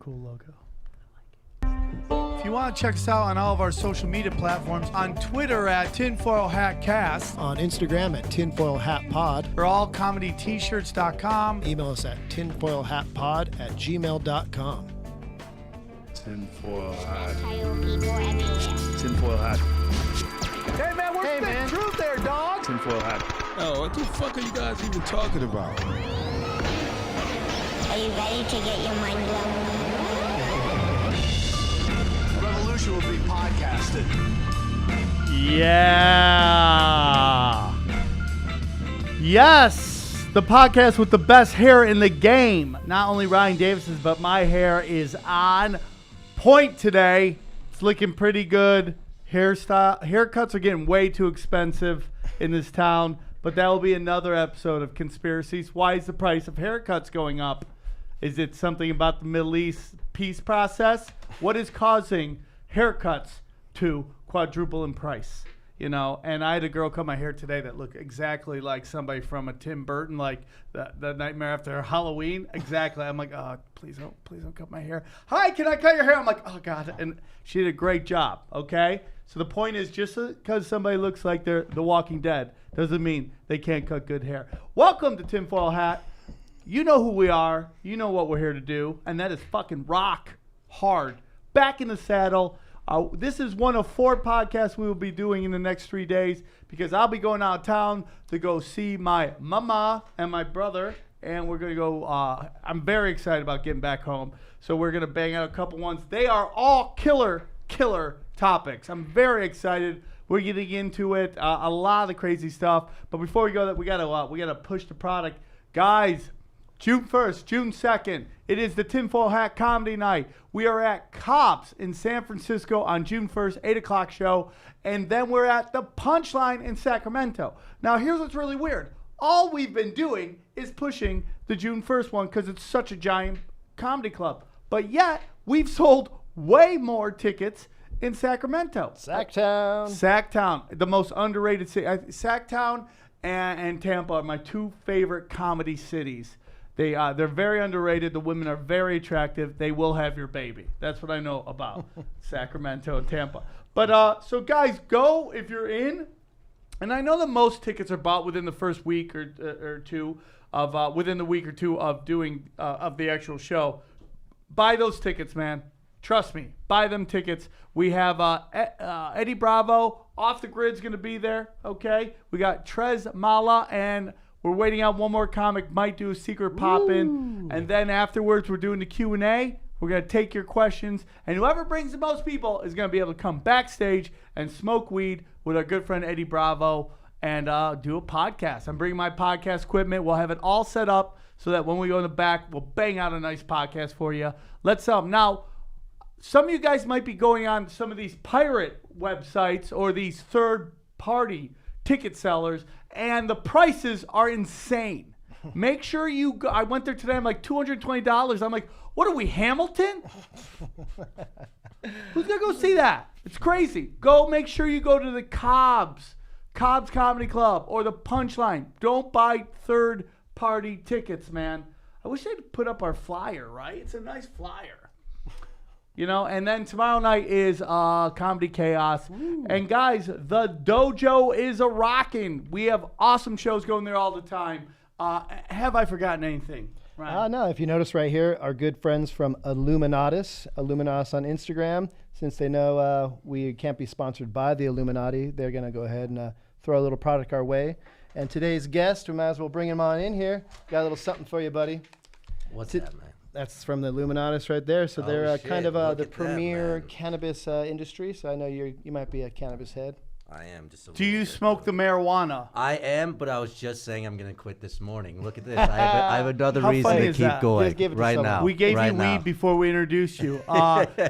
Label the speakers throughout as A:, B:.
A: cool logo. If you want to check us out on all of our social media platforms, on Twitter at TinfoilHatCast,
B: On Instagram at tinfoilhatpod.
A: or allcomedyt-shirts.com.
B: Email us at tinfoilhatpod@gmail.com.
C: Tinfoil hat. Tinfoil hat.
A: Hey man, we're spitting truth there, dog.
C: Tinfoil hat.
D: Oh, what the fuck are you guys even talking about?
E: Are you ready to get your mind blown?
F: Revolution will be podcasted.
A: Yeah. Yes, the podcast with the best hair in the game. Not only Ryan Davis's, but my hair is on point today. It's looking pretty good. Haircuts are getting way too expensive in this town, but that will be another episode of Conspiracies. Why is the price of haircuts going up? Is it something about the Middle East peace process? What is causing haircuts to quadruple in price? You know, and I had a girl cut my hair today that looked exactly like somebody from a Tim Burton, like the Nightmare After Halloween. Exactly. I'm like, oh, please don't cut my hair. Hi, can I cut your hair? I'm like, oh God. And she did a great job. Okay. So the point is, just because somebody looks like they're The Walking Dead doesn't mean they can't cut good hair. Welcome to Tinfoil Hat. You know who we are. You know what we're here to do. And that is fucking rock hard. Back in the saddle. This is one of 4 podcasts we will be doing in the next 3 days because I'll be going out of town to go see my mama and my brother. And we're going to go. I'm very excited about getting back home. So we're going to bang out a couple ones. They are all killer topics. I'm very excited. We're getting into it. A lot of crazy stuff. But before we go, we gotta push the product, guys. June 1st, June 2nd, it is the Tinfoil Hat Comedy Night. We are at Cops in San Francisco on June 1st, 8 o'clock show. And then we're at the Punchline in Sacramento. Now, here's what's really weird. All we've been doing is pushing the June 1st one because it's such a giant comedy club. But yet, we've sold way more tickets in Sacramento. Sacktown, the most underrated city. Sacktown and Tampa are my 2 favorite comedy cities. They're very underrated. The women are very attractive. They will have your baby. That's what I know about Sacramento and Tampa. But so guys, go if you're in. And I know that most tickets are bought within the first week or two of within the week or two of doing of the actual show. Buy those tickets, man. Trust me. Buy them tickets. We have Eddie Bravo, Off the Grid's going to be there. Okay, we got Trez Mala and. We're waiting out one more comic, might do a secret pop-in. And then afterwards, we're doing the Q&A. We're going to take your questions. And whoever brings the most people is going to be able to come backstage and smoke weed with our good friend Eddie Bravo and do a podcast. I'm bringing my podcast equipment. We'll have it all set up so that when we go in the back, we'll bang out a nice podcast for you. Let's now, some of you guys might be going on some of these pirate websites or these third-party ticket sellers, and the prices are insane. Make sure you go. I went there today. I'm like $220. I'm like, what are we, Hamilton? Who's gonna go see that? It's crazy. Go. Make sure you go to the Cobb's Comedy Club or the Punchline. Don't buy third-party tickets, man. I wish they'd put up our flyer. Right? It's a nice flyer. You know, and then tomorrow night is Comedy Chaos. Ooh. And guys, the dojo is a rockin'. We have awesome shows going there all the time. Have I forgotten anything?
B: No, if you notice right here, our good friends from Illuminatus on Instagram, since they know we can't be sponsored by the Illuminati, they're going to go ahead and throw a little product our way. And today's guest, we might as well bring him on in here. Got a little something for you, buddy.
G: What's that, man?
B: That's from the Illuminatus right there. So they're kind of the premier
G: that,
B: cannabis industry. So I know you might be a cannabis head.
G: I am just.
A: Do you smoke the marijuana?
G: I am, but I was just saying I'm gonna quit this morning. Look at this. I have another reason to keep going right now.
A: We gave you weed before we introduced you.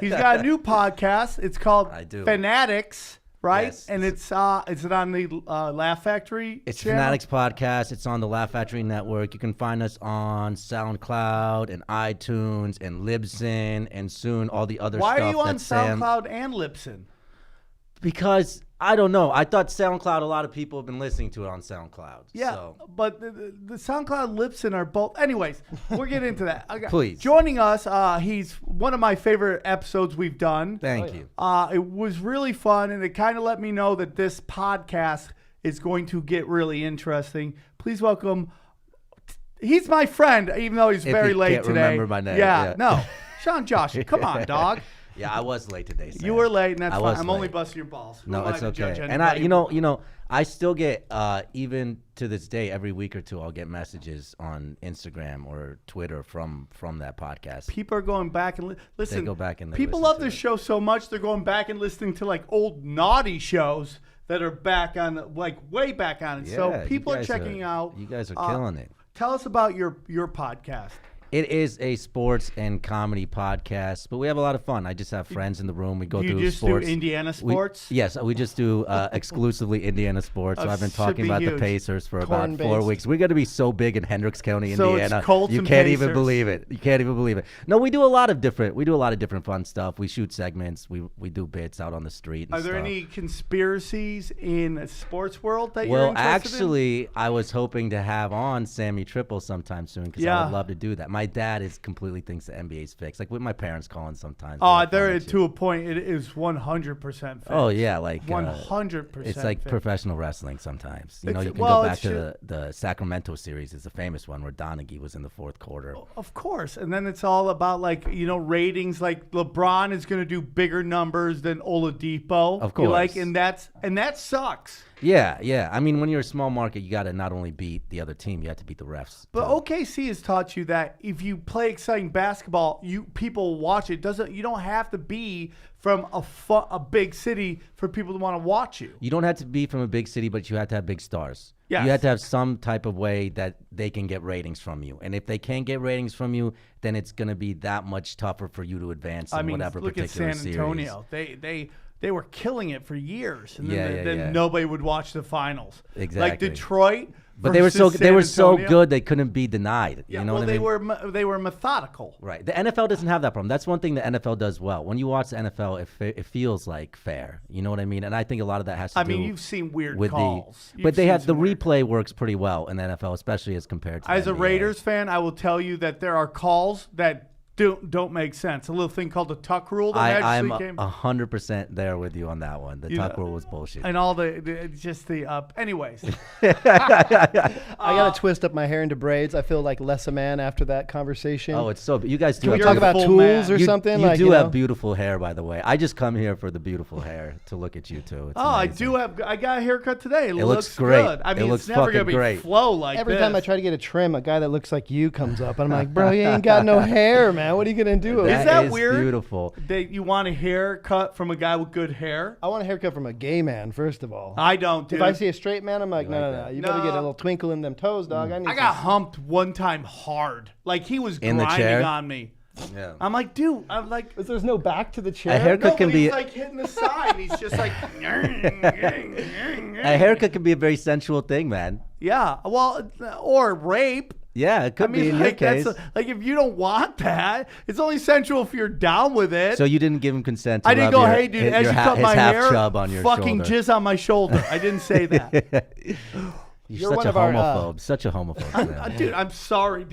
A: He's got a new podcast. It's called Fanatics. Right? Yes. And is it on the Laugh Factory
G: It's
A: channel?
G: Fanatics Podcast. It's on the Laugh Factory Network. You can find us on SoundCloud and iTunes and Libsyn and soon all the other stuff.
A: Why are you on SoundCloud and Libsyn?
G: Because I don't know. I thought SoundCloud, a lot of people have been listening to it on SoundCloud.
A: Yeah,
G: So.
A: but the SoundCloud lips in are both. Anyways, we'll get into that. Okay.
G: Please.
A: Joining us, he's one of my favorite episodes we've done.
G: Thank you.
A: It was really fun, and it kind of let me know that this podcast is going to get really interesting. Please welcome. He's my friend, even though he's very late
G: can't
A: today.
G: remember my name,
A: Yeah,
G: yeah.
A: no. Shaan Joshi, come on, dog.
G: Yeah, I was late today. Sam.
A: You were late, and that's
G: I
A: fine.
G: was
A: I'm only
G: late.
A: busting your balls. Who
G: No,
A: am I
G: it's
A: to judge
G: okay. And I,
A: anybody?
G: I still get even to this day, every week or two, I'll get messages on Instagram or Twitter from that podcast.
A: People are going back and listen.
G: They go back and they
A: people
G: listen
A: love
G: to
A: this
G: it.
A: show so much they're going back and listening to like old naughty shows that are back on, like way back on it. So
G: Yeah,
A: people
G: you
A: are
G: guys
A: checking out.
G: You guys are killing it.
A: Tell us about your podcast.
G: It is a sports and comedy podcast, but we have a lot of fun. I just have friends in the room. We go
A: Do you
G: through
A: just
G: sports.
A: do Indiana sports?
G: Yes, we just do exclusively Indiana sports. So I've been
A: should
G: talking
A: be
G: about the
A: huge.
G: Pacers for about 4
B: Corn-based.
G: weeks. We're going to be so big in Hendricks County,
A: So it's
G: Indiana.
A: Colts
G: You
A: and
G: can't even
A: Pacers.
G: believe it. You can't even believe it. No, we do a lot of different fun stuff. We shoot segments. We do bits out on the street and
A: Are there
G: stuff.
A: any conspiracies in the sports world that you're
G: Well,
A: interested in?
G: actually, I was hoping to have on Sammy Triple sometime soon because I
A: Yeah.
G: would love to do that. My dad completely thinks the NBA's fixed. Like with my parents calling sometimes.
A: Oh,
G: they
A: there
G: have fun
A: to a point. It is 100% fixed.
G: Oh yeah, like
A: 100%.
G: it's like
A: fixed.
G: professional wrestling sometimes. You know,
A: It's-
G: you can
A: well,
G: go back
A: it's
G: to the Sacramento series is the famous one where Donaghy was in the fourth quarter.
A: Of course. And then it's all about like, ratings. Like LeBron is going to do bigger numbers than Oladipo.
G: Of
A: You like,
G: course.
A: and that sucks.
G: Yeah. I mean, when you're a small market, you got to not only beat the other team, you have to beat the refs.
A: But
G: too.
A: OKC has taught you that if you play exciting basketball, people watch it. You don't have to be from a big city for people to want to watch you.
G: You don't have to be from a big city, but you have to have big stars.
A: Yes.
G: You have to have some type of way that they can get ratings from you. And if they can't get ratings from you, then it's going to be that much tougher for you to advance in whatever
A: look at
G: particular
A: San Antonio.
G: series.
A: They were killing it for years, and
G: Yeah,
A: then
G: yeah.
A: nobody would watch the finals. Like
G: Exactly.
A: Detroit.
G: But they were so
A: versus San
G: so
A: Antonio.
G: good they couldn't be denied.
A: Yeah,
G: you know
A: well,
G: what I mean?
A: they were methodical.
G: Right. The NFL doesn't have that problem. That's one thing the NFL does well. When you watch the NFL, it feels like fair. You know what I mean? And I think a lot of that has to do.
A: You've seen weird
G: with
A: calls.
G: but they have the replay works pretty well in the NFL, especially as compared to.
A: As
G: the
A: a
G: NBA.
A: Raiders fan, I will tell you that there are calls that don't make sense. A little thing called the tuck rule that
G: I'm
A: actually came.
G: 100% there with you on that one. The tuck rule was bullshit.
A: And all anyways.
B: I gotta twist up my hair into braids. I feel like less a man after that conversation.
G: Oh, it's so. You guys do.
B: Can we
G: have
B: talk
A: You're a
B: about
A: full
B: tools
A: man.
B: or
G: you,
B: something?
G: You
B: like,
G: do
B: you
G: have
B: know?
G: beautiful hair, by the way. I just come here for the beautiful hair to look at you too. It's
A: I
G: amazing.
A: do have. I got a haircut today. It
G: looks great.
A: Good. I
G: It
A: mean,
G: looks
A: it's never gonna
G: fucking
A: be
G: great.
A: flow like
B: Every
A: this.
B: time I try to get a trim, a guy that looks like you comes up, and I'm like, bro, you ain't got no hair, man. What are you gonna do?
A: Is that
G: is
A: weird?
G: Beautiful.
A: That you want a haircut from a guy with good hair?
B: I want a haircut from a gay man, first of all.
A: I don't. Dude.
B: If I see a straight man, I'm like,
G: You
B: no,
G: like
B: no, no.
G: that?
B: You better get a
A: No.
B: little twinkle in them toes, dog. I need
A: I got
B: some-
A: humped one time hard. Like he was
G: In the
A: grinding
G: chair?
A: on me.
G: Yeah.
A: I'm like, dude. I'm like.
B: But there's no back to the chair.
G: A haircut
A: No,
G: can
A: but
G: be
A: he's like hitting the side. He's just like.
G: a haircut can be a very sensual thing, man.
A: Yeah. Well, or rape.
G: Yeah, it could be in your case.
A: Like if you don't want that, it's only sensual if you're down with it.
G: So you didn't give him consent to
A: I didn't
G: rub
A: go,
G: your,
A: hey, dude,
G: his,
A: as
G: your
A: you
G: ha-
A: cut
G: his
A: my
G: half
A: hair,
G: chub on your
A: fucking
G: shoulder.
A: jizz on my shoulder. I didn't say that.
G: You're
B: one
G: such a
B: of our,
G: homophobe. Such a homophobe. man.
A: Dude, I'm sorry.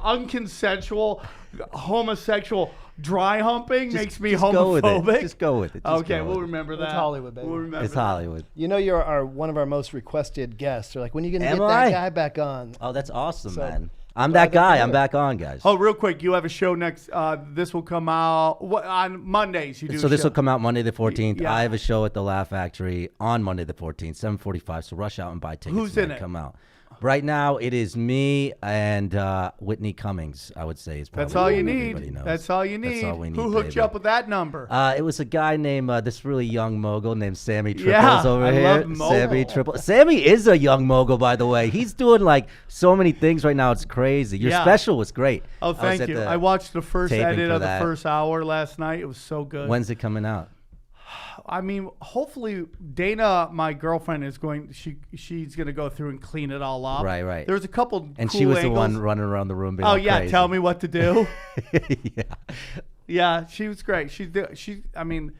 A: Unconsensual, homosexual dry humping makes me
G: just go with it.
A: homophobic.
G: Just go with it. Just
A: Okay,
G: go
A: we'll
G: with it.
A: remember that.
B: It's Hollywood, baby.
A: We'll remember
G: It's
A: that.
G: Hollywood.
B: You know, you're one of our most requested guests. They're like, when are you gonna
G: Am
B: get
G: I?
B: that guy back on?
G: Oh, that's awesome,
B: So,
G: man. I'm
B: glad
G: that guy.
B: to
G: I'm
B: do it.
G: back on, guys.
A: Oh, real quick, you have a show next. This will come out on Mondays. You do.
G: So
A: a
G: this
A: show.
G: will come out Monday the 14th.
A: Yeah.
G: I have a show at the Laugh Factory on Monday the 14th, 7:45. So rush out and buy tickets.
A: Who's
G: when
A: in
G: they
A: it?
G: Come out. Right now, it is me and Whitney Cummings. I would say is probably
A: That's all you
G: what
A: need.
G: everybody knows.
A: That's all you need.
G: That's all we need.
A: Who hooked
G: baby.
A: you up with that number?
G: It was a guy named this really young mogul named Sammy Triples
A: Yeah,
G: over
A: I
G: here.
A: love mogul.
G: Sammy Triple. Sammy is a young mogul, by the way. He's doing like so many things right now. It's crazy. Your
A: Yeah.
G: special was great.
A: Oh,
G: I was
A: thank
G: at
A: you.
G: the
A: I watched the first
G: taping
A: edit
G: for
A: of the
G: that.
A: first hour last night. It was so good.
G: When's it coming out?
A: I mean, hopefully Dana, my girlfriend, is going. She's going to go through and clean it all up.
G: Right.
A: There was a couple.
G: And
A: cool
G: she was
A: angles.
G: the one running around the room being
A: Oh
G: all
A: yeah,
G: crazy.
A: tell me what to do.
G: Yeah.
A: Yeah, she was great. I mean,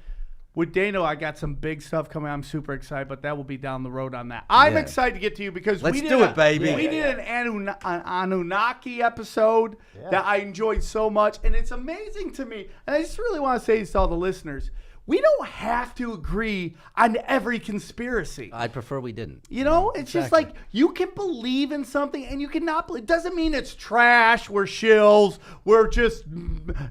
A: with Dano, I got some big stuff coming. I'm super excited, but that will be down the road on that. I'm excited to get to you because
G: Let's
A: we
G: do it, baby.
A: We did an Anunnaki episode that I enjoyed so much, and it's amazing to me. And I just really want to say this to all the listeners. We don't have to agree on every conspiracy.
G: I'd prefer we didn't.
A: You know, it's just like you can believe in something and you cannot believe. It doesn't mean it's trash. We're shills. We're just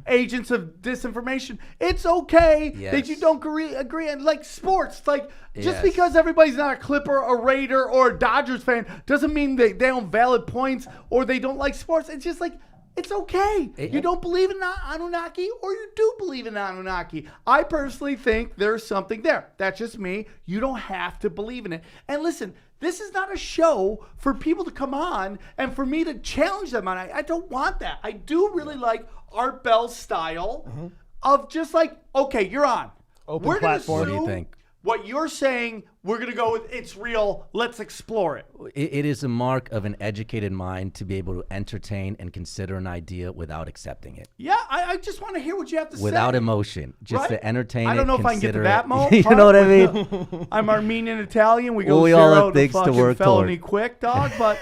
A: agents of disinformation. It's okay that you don't agree on, like, sports. Like, just because everybody's not a Clipper, a Raider, or a Dodgers fan doesn't mean they don't valid points or they don't like sports. It's just like, it's okay. You don't believe in Anunnaki or you do believe in Anunnaki. I personally think there's something there. That's just me. You don't have to believe in it. And listen, this is not a show for people to come on and for me to challenge them on. I don't want that. I do really like Art Bell's style of just like, okay, you're on.
B: Open platform.
G: What do you think?
A: What you're saying, we're going to go with it's real. Let's explore it.
G: It is a mark of an educated mind to be able to entertain and consider an idea without accepting it.
A: Yeah, I just want to hear what you have to say.
G: Without emotion. Just to entertain it.
A: I don't know if I can get to that
G: moment. You
A: part.
G: know what I mean?
A: I'm Armenian Italian. We go
G: We all
A: zero
G: have
A: to
G: things to
A: fucking
G: work
A: felony
G: toward.
A: quick, dog. But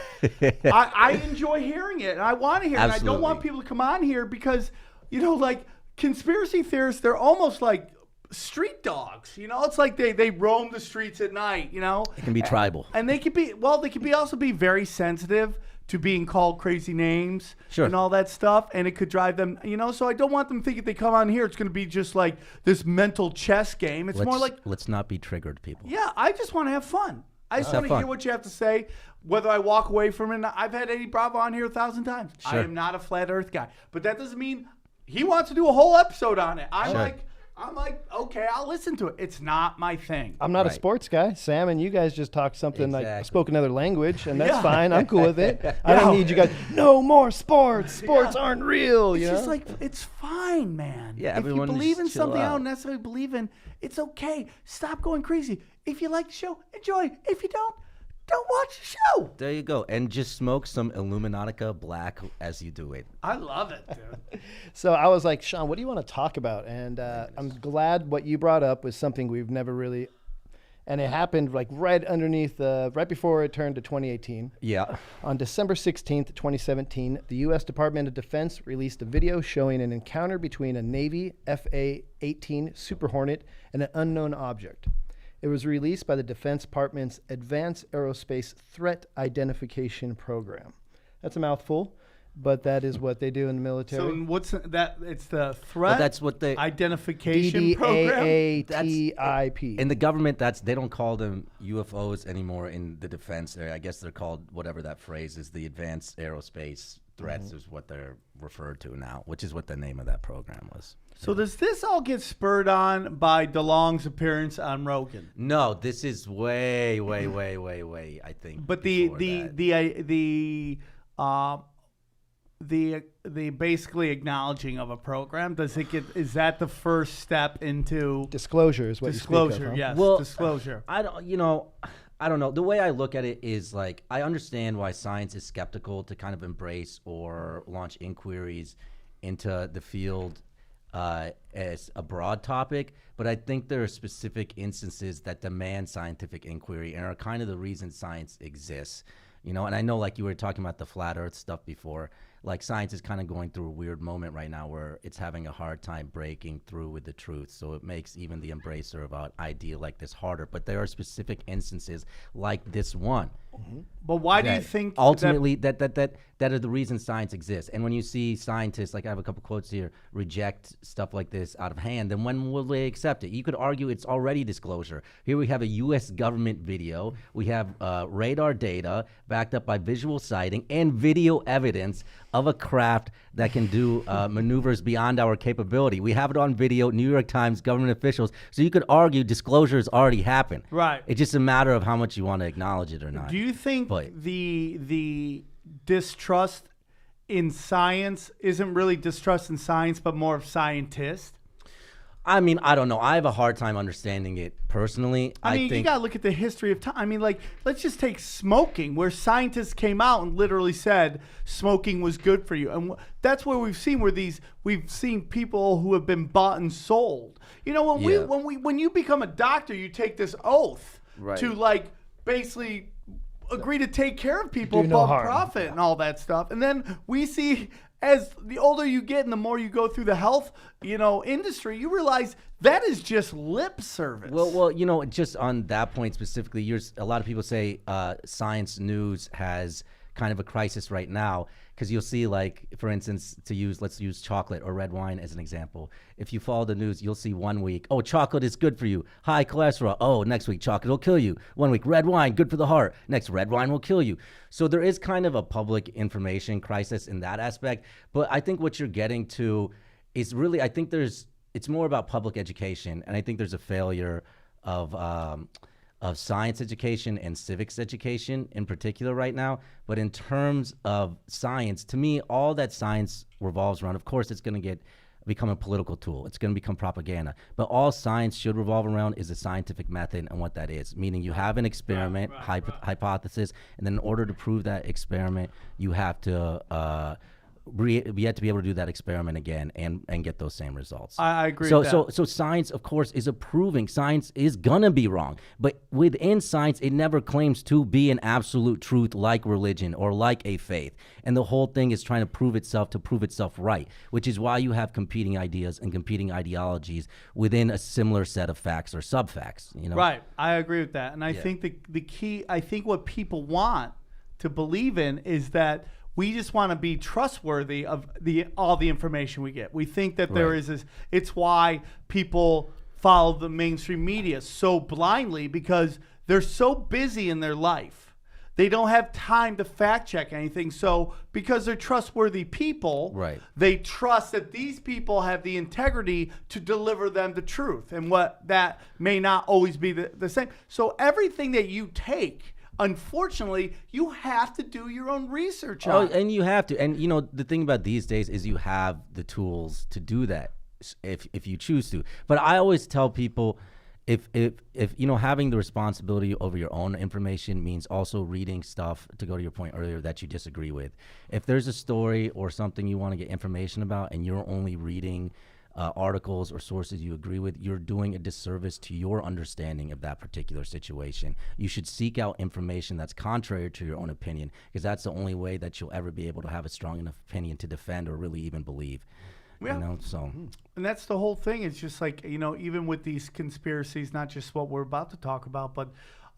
A: I enjoy hearing it. And I want to hear it. And I don't want people to come on here because, you know, like conspiracy theorists, they're almost like street dogs, you know. It's like they roam the streets at night, you know.
G: It can be tribal,
A: and they can be also be very sensitive to being called crazy names and all that stuff, and it could drive them, you know. So I don't want them thinking if they come on here it's going to be just like this mental chess game. It's more like,
G: let's not be triggered, people.
A: Yeah, I just want to have fun. I just want to hear what you have to say, whether I walk away from it. I've had Eddie Bravo on here 1,000 times. I am not a flat earth guy, but that doesn't mean he wants to do a whole episode on it. I'm like, okay, I'll listen to it. It's not my thing.
B: I'm not a sports guy. Sam and you guys just talked something like spoke another language, and that's fine. I'm cool with it. I don't need you guys. No more sports. Sports aren't real.
A: It's
B: you
A: just
B: know?
A: like, it's fine, man.
G: Yeah,
A: if you
G: everyone
A: believe in
G: just chill
A: something I
G: out.
A: don't necessarily believe in, it's okay. Stop going crazy. If you like the show, enjoy. If you don't watch the show.
G: There you go. And just smoke some Illuminatica black as you do it.
A: I love it, dude.
B: So I was like, Shaan, what do you want to talk about? And I'm glad what you brought up was something we've never really, and it happened like right underneath, right before it turned to 2018.
G: Yeah.
B: On December 16th, 2017, the U.S. Department of Defense released a video showing an encounter between a Navy FA-18 Super Hornet and an unknown object. It was released by the Defense Department's Advanced Aerospace Threat Identification Program. That's a mouthful, but that is what they do in the military.
A: So what's that? It's the threat
G: that's what they
A: identification program.
B: DDAATIP.
G: In the government, they don't call them UFOs anymore in the defense area. I guess they're called whatever that phrase is. The Advanced Aerospace Threats is what they're referred to now, which is what the name of that program was.
A: So does this all get spurred on by DeLong's appearance on Rogan?
G: No, this is way, I think.
A: But the basically acknowledging of a program, is that the first step into
B: disclosure is what
A: disclosure?
B: You speak of, huh?
A: Yes,
G: well,
A: disclosure.
G: I don't know. The way I look at it is like, I understand why science is skeptical to kind of embrace or launch inquiries into the field as a broad topic, but I think there are specific instances that demand scientific inquiry and are kind of the reason science exists. You know, and I know, like you were talking about the flat earth stuff before, like science is kind of going through a weird moment right now where it's having a hard time breaking through with the truth. So it makes even the embracer of an idea like this harder. But there are specific instances like this one.
A: But why do you think
G: ultimately that are the reason science exists? And when you see scientists, like I have a couple quotes here, reject stuff like this out of hand, then when will they accept it? You could argue it's already disclosure. Here we have a U.S. government video. We have radar data backed up by visual sighting and video evidence of a craft that can do maneuvers beyond our capability. We have it on video, New York Times, government officials. So you could argue disclosure has already happened.
A: Right.
G: It's just a matter of how much you want to acknowledge it or not.
A: Do you think the distrust in science isn't really distrust in science, but more of scientists?
G: I mean, I don't know. I have a hard time understanding it personally.
A: I mean, you gotta look at the history of time. I mean, like, let's just take smoking, where scientists came out and literally said smoking was good for you, and that's where we've seen people who have been bought and sold. You know, when you become a doctor, you take this oath to like basically agree to take care of people above profit and all that stuff, and then we see. As the older you get and the more you go through the health, industry, you realize that is just lip service.
G: Well, just on that point specifically, a lot of people say science news has kind of a crisis right now because you'll see, like, for instance, let's use chocolate or red wine as an example. If you follow the news, you'll see 1 week, oh, chocolate is good for you, high cholesterol. Oh, next week, chocolate will kill you. 1 week, red wine, good for the heart. Next, red wine will kill you. So there is kind of a public information crisis in that aspect. But I think what you're getting to is really, I think it's more about public education. And I think there's a failure of science education and civics education in particular right now. But in terms of science, to me, all that science revolves around, of course, it's going to become a political tool. It's going to become propaganda. But all science should revolve around is a scientific method and what that is, meaning you have an experiment, hypothesis, and then in order to prove that experiment, you have to we have to be able to do that experiment again and get those same results.
A: I agree with that.
G: So science, of course, is approving. Science is gonna be wrong, but within science, it never claims to be an absolute truth like religion or like a faith. And the whole thing is trying to prove itself right, which is why you have competing ideas and competing ideologies within a similar set of facts or sub-facts.
A: Right. I agree with that. And I think the key, I think what people want to believe in is that we just want to be trustworthy of all the information we get. We think that there is this. It's why people follow the mainstream media so blindly, because they're so busy in their life. They don't have time to fact check anything. So because they're trustworthy people, they trust that these people have the integrity to deliver them the truth. And what that may not always be the same. So everything that you take, unfortunately, you have to do your own research on.
G: And you have to. And, the thing about these days is you have the tools to do that if you choose to. But I always tell people if having the responsibility over your own information means also reading stuff, to go to your point earlier, that you disagree with. If there's a story or something you want to get information about and you're only reading articles or sources you agree with, you're doing a disservice to your understanding of that particular situation. You should seek out information that's contrary to your own opinion, because that's the only way that you'll ever be able to have a strong enough opinion to defend or really even believe. And
A: that's the whole thing. It's just like, even with these conspiracies, not just what we're about to talk about, but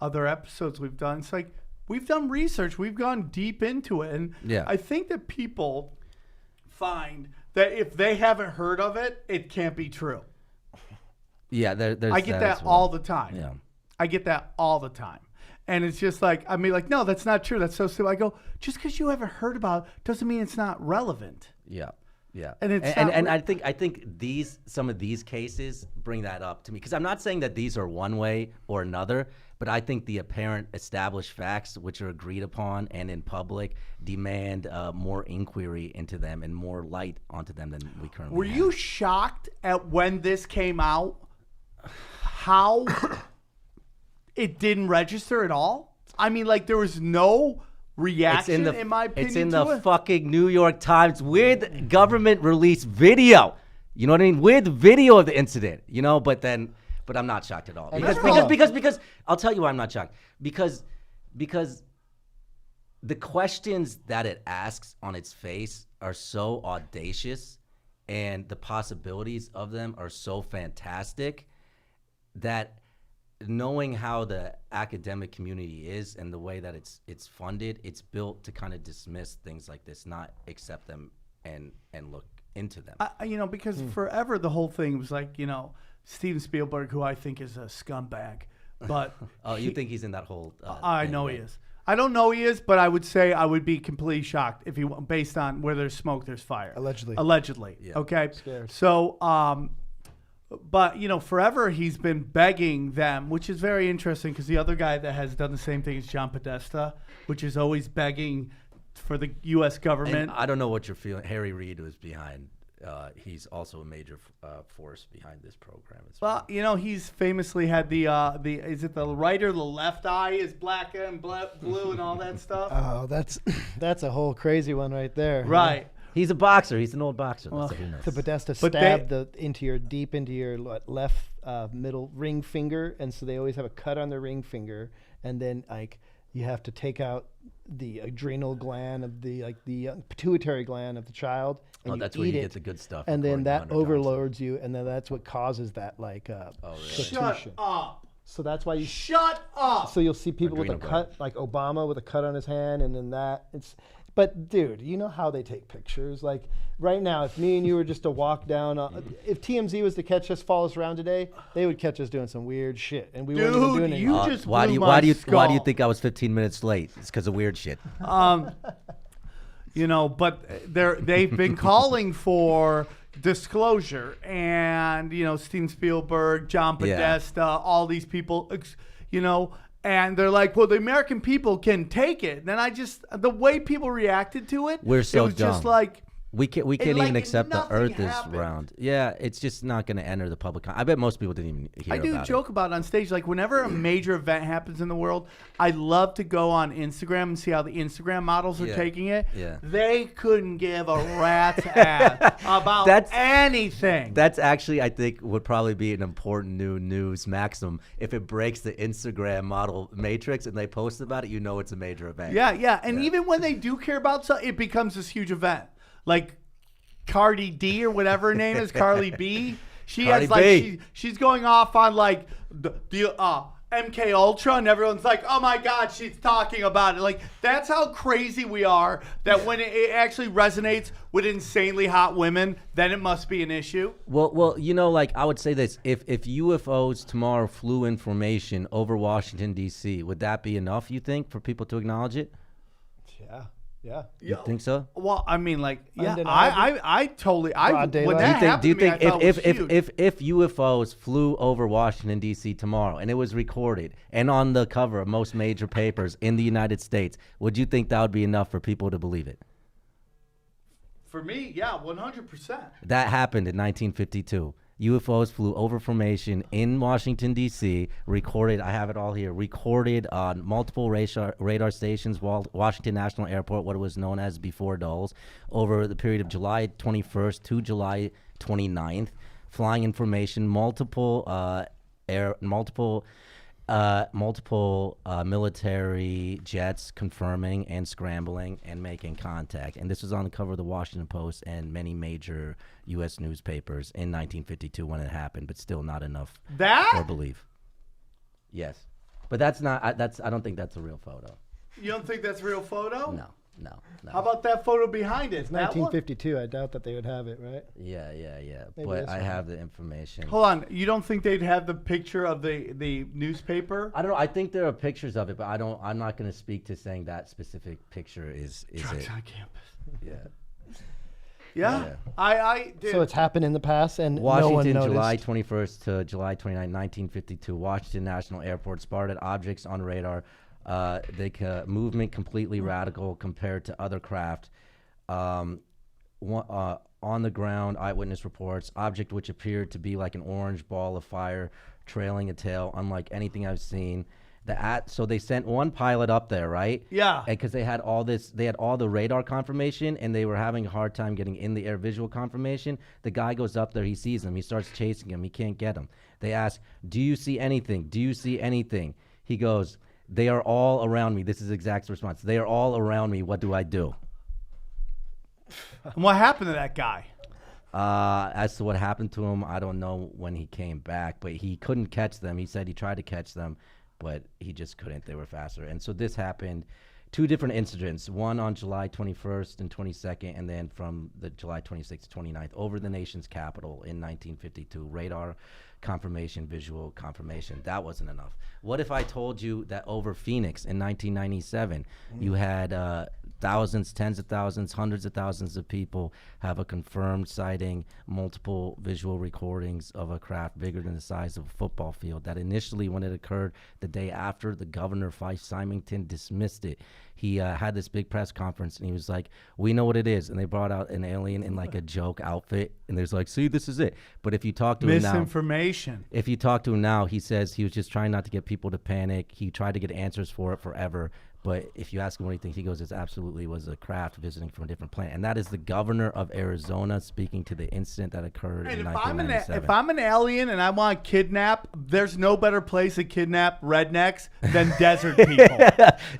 A: other episodes we've done, it's like we've done research, we've gone deep into it, and I think that people find that if they haven't heard of it, it can't be true.
G: Yeah,
A: I get that all the time. Yeah, I get that all the time. And it's just like, no, that's not true. That's so simple. I go, just because you haven't heard about it doesn't mean it's not relevant.
G: Yeah.
A: And
G: I think some of these cases bring that up to me, because I'm not saying that these are one way or another, but I think the apparent established facts, which are agreed upon and in public, demand more inquiry into them and more light onto them than we currently have.
A: Were you shocked at when this came out, how it didn't register at all? I mean, like, there was no reaction, in my opinion.
G: It's in the fucking New York Times with government release video. You know what I mean? With video of the incident. But I'm not shocked at all. Because I'll tell you why I'm not shocked. Because the questions that it asks on its face are so audacious, and the possibilities of them are so fantastic, that knowing how the academic community is and the way that it's funded, it's built to kind of dismiss things like this, not accept them and look into them.
A: Because forever the whole thing was like, Steven Spielberg, who I think is a scumbag, but
G: you think he's in that whole?
A: I know he is. I don't know he is, but I would say I would be completely shocked if he, based on where there's smoke, there's fire. Allegedly. Yeah. Okay. Scared. So, but forever he's been begging them, which is very interesting, because the other guy that has done the same thing is John Podesta, which is always begging for the U.S. government.
G: And I don't know what you're feeling. Harry Reid was behind he's also a major force behind this program as
A: Well, he's famously had the is it the right or the left eye is black and blue and all that stuff.
B: Oh, that's a whole crazy one right there.
A: Right.
G: He's a boxer. He's an old boxer.
A: Well,
G: so who knows?
B: The Podesta
A: But
B: stabbed deep into your left middle ring finger, and so they always have a cut on their ring finger, and then like you have to take out the adrenal gland of the pituitary gland of the child. And
G: that's
B: you
G: where
B: eat
G: you
B: it,
G: get the good stuff.
B: and then
G: according to
B: that
G: Hunter Thompson.
B: overloads you, and then that's what causes that
G: really?
A: Shut up.
B: So that's why you.
A: Shut up.
B: So you'll see people with a
G: Adrenal
B: cut, like Obama with a cut on his hand, and then that. But dude, you know how they take pictures. Like right now, if me and you were just to walk down, if TMZ was to catch us, follow us around today, they would catch us doing some weird shit, and we wouldn't even do anything.
A: you just
G: why do
A: blew
G: you why do you
A: my
G: why do you
A: skull.
G: think I was 15 minutes late? It's because of weird shit.
A: But they've been calling for disclosure, and Steven Spielberg, John
G: Yeah.
A: Podesta, all these people, and they're like, well, the American people can take it. Then the way people reacted to it,
G: We're so
A: it was just
G: dumb.
A: like.
G: We can't
A: like
G: even accept the
A: nothing
G: Earth is
A: happened.
G: round. Yeah, it's just not going to enter the public. I bet most people didn't even hear
A: I do
G: about
A: joke about it on stage. Like whenever a major event happens in the world, I love to go on Instagram and see how the Instagram models are
G: Yeah.
A: taking it.
G: Yeah.
A: They couldn't give a rat's ass about anything.
G: That's actually, I think, would probably be an important new news maxim. If it breaks the Instagram model matrix and they post about it, it's a major event.
A: Yeah. And even when they do care about something, it becomes this huge event. Like Cardi D or whatever her name is, Carly B. She
G: Cardi
A: has like
G: B.
A: she's going off on like the MK Ultra, and everyone's like, "Oh my God, she's talking about it." Like that's how crazy we are. That when it actually resonates with insanely hot women, then it must be an issue.
G: Well, I would say this: if UFOs tomorrow flew in formation over Washington D.C., would that be enough? You think for people to acknowledge it?
B: Yeah.
G: You think so?
A: Well, I mean, like, yeah,
B: Undeniable.
A: I totally,
B: Broad
A: when
B: daylight.
A: that happened
G: Do you
A: to me,
G: think
A: I thought it was huge.
G: if UFOs flew over Washington D.C. tomorrow and it was recorded and on the cover of most major papers in the United States, would you think that would be enough for people to believe it?
A: For me, yeah, 100%.
G: That happened in 1952. UFOs flew over formation in Washington, D.C., recorded, I have it all here, recorded on multiple radar stations, Washington National Airport, what it was known as before Dulles, over the period of July 21st to July 29th, flying information, multiple military jets confirming and scrambling and making contact. And this was on the cover of the Washington Post and many major U.S. newspapers in 1952 when it happened, but still not enough for belief. Yes. But that's not, I don't think that's a real photo.
A: You don't think that's a real photo?
G: No.
A: How about that photo behind it?
B: It's 1952. I doubt that they would have it, right?
G: Yeah.
B: Maybe
G: But
B: this
G: I
B: one.
G: have the information.
A: Hold on. You don't think they'd have the picture of the newspaper?
G: I don't know. I think there are pictures of it, but I'm not going to speak to saying that specific picture is
A: Drugs
G: it.
A: on campus.
G: Yeah.
A: Yeah. I did.
B: So it's happened in the past, and
G: Washington,
B: no one
G: July
B: noticed.
G: 21st to July 29, 1952. Washington National Airport spotted objects on radar. Movement completely radical compared to other craft. On the ground, eyewitness reports, object which appeared to be like an orange ball of fire trailing a tail, unlike anything I've seen. So they sent one pilot up there, right?
A: Yeah.
G: Because they had all the radar confirmation, and they were having a hard time getting in the air visual confirmation. The guy goes up there, he sees him, he starts chasing him, he can't get him. They ask, "Do you see anything? Do you see anything?" He goes, "They are all around me." This is exact response. "They are all around me. What do I do?"
A: And what happened to that guy?
G: As to what happened to him, I don't know when he came back, but he couldn't catch them. He said he tried to catch them, but he just couldn't. They were faster. And so this happened, two different incidents, one on July 21st and 22nd, and then from the July 26th to 29th over the nation's capital in 1952. Radar confirmation, visual confirmation. That wasn't enough. What if I told you that over Phoenix in 1997, you had thousands, tens of thousands, hundreds of thousands of people have a confirmed sighting, multiple visual recordings of a craft bigger than the size of a football field, that initially when it occurred the day after, the governor, Fife Symington, dismissed it he had this big press conference, and he was like, "We know what it is," and they brought out an alien in like a joke outfit, and there's like, "See, this is it." But if you talk to him now,
A: Misinformation.
G: if you talk to him now, he says he was just trying not to get people to panic. He tried to get answers for it forever. But if you ask him what he thinks, he goes, it absolutely was a craft visiting from a different planet. And that is the governor of Arizona speaking to the incident that occurred
A: And
G: in
A: if
G: 1997.
A: if I'm an alien and I want to kidnap, there's no better place to kidnap rednecks than desert people.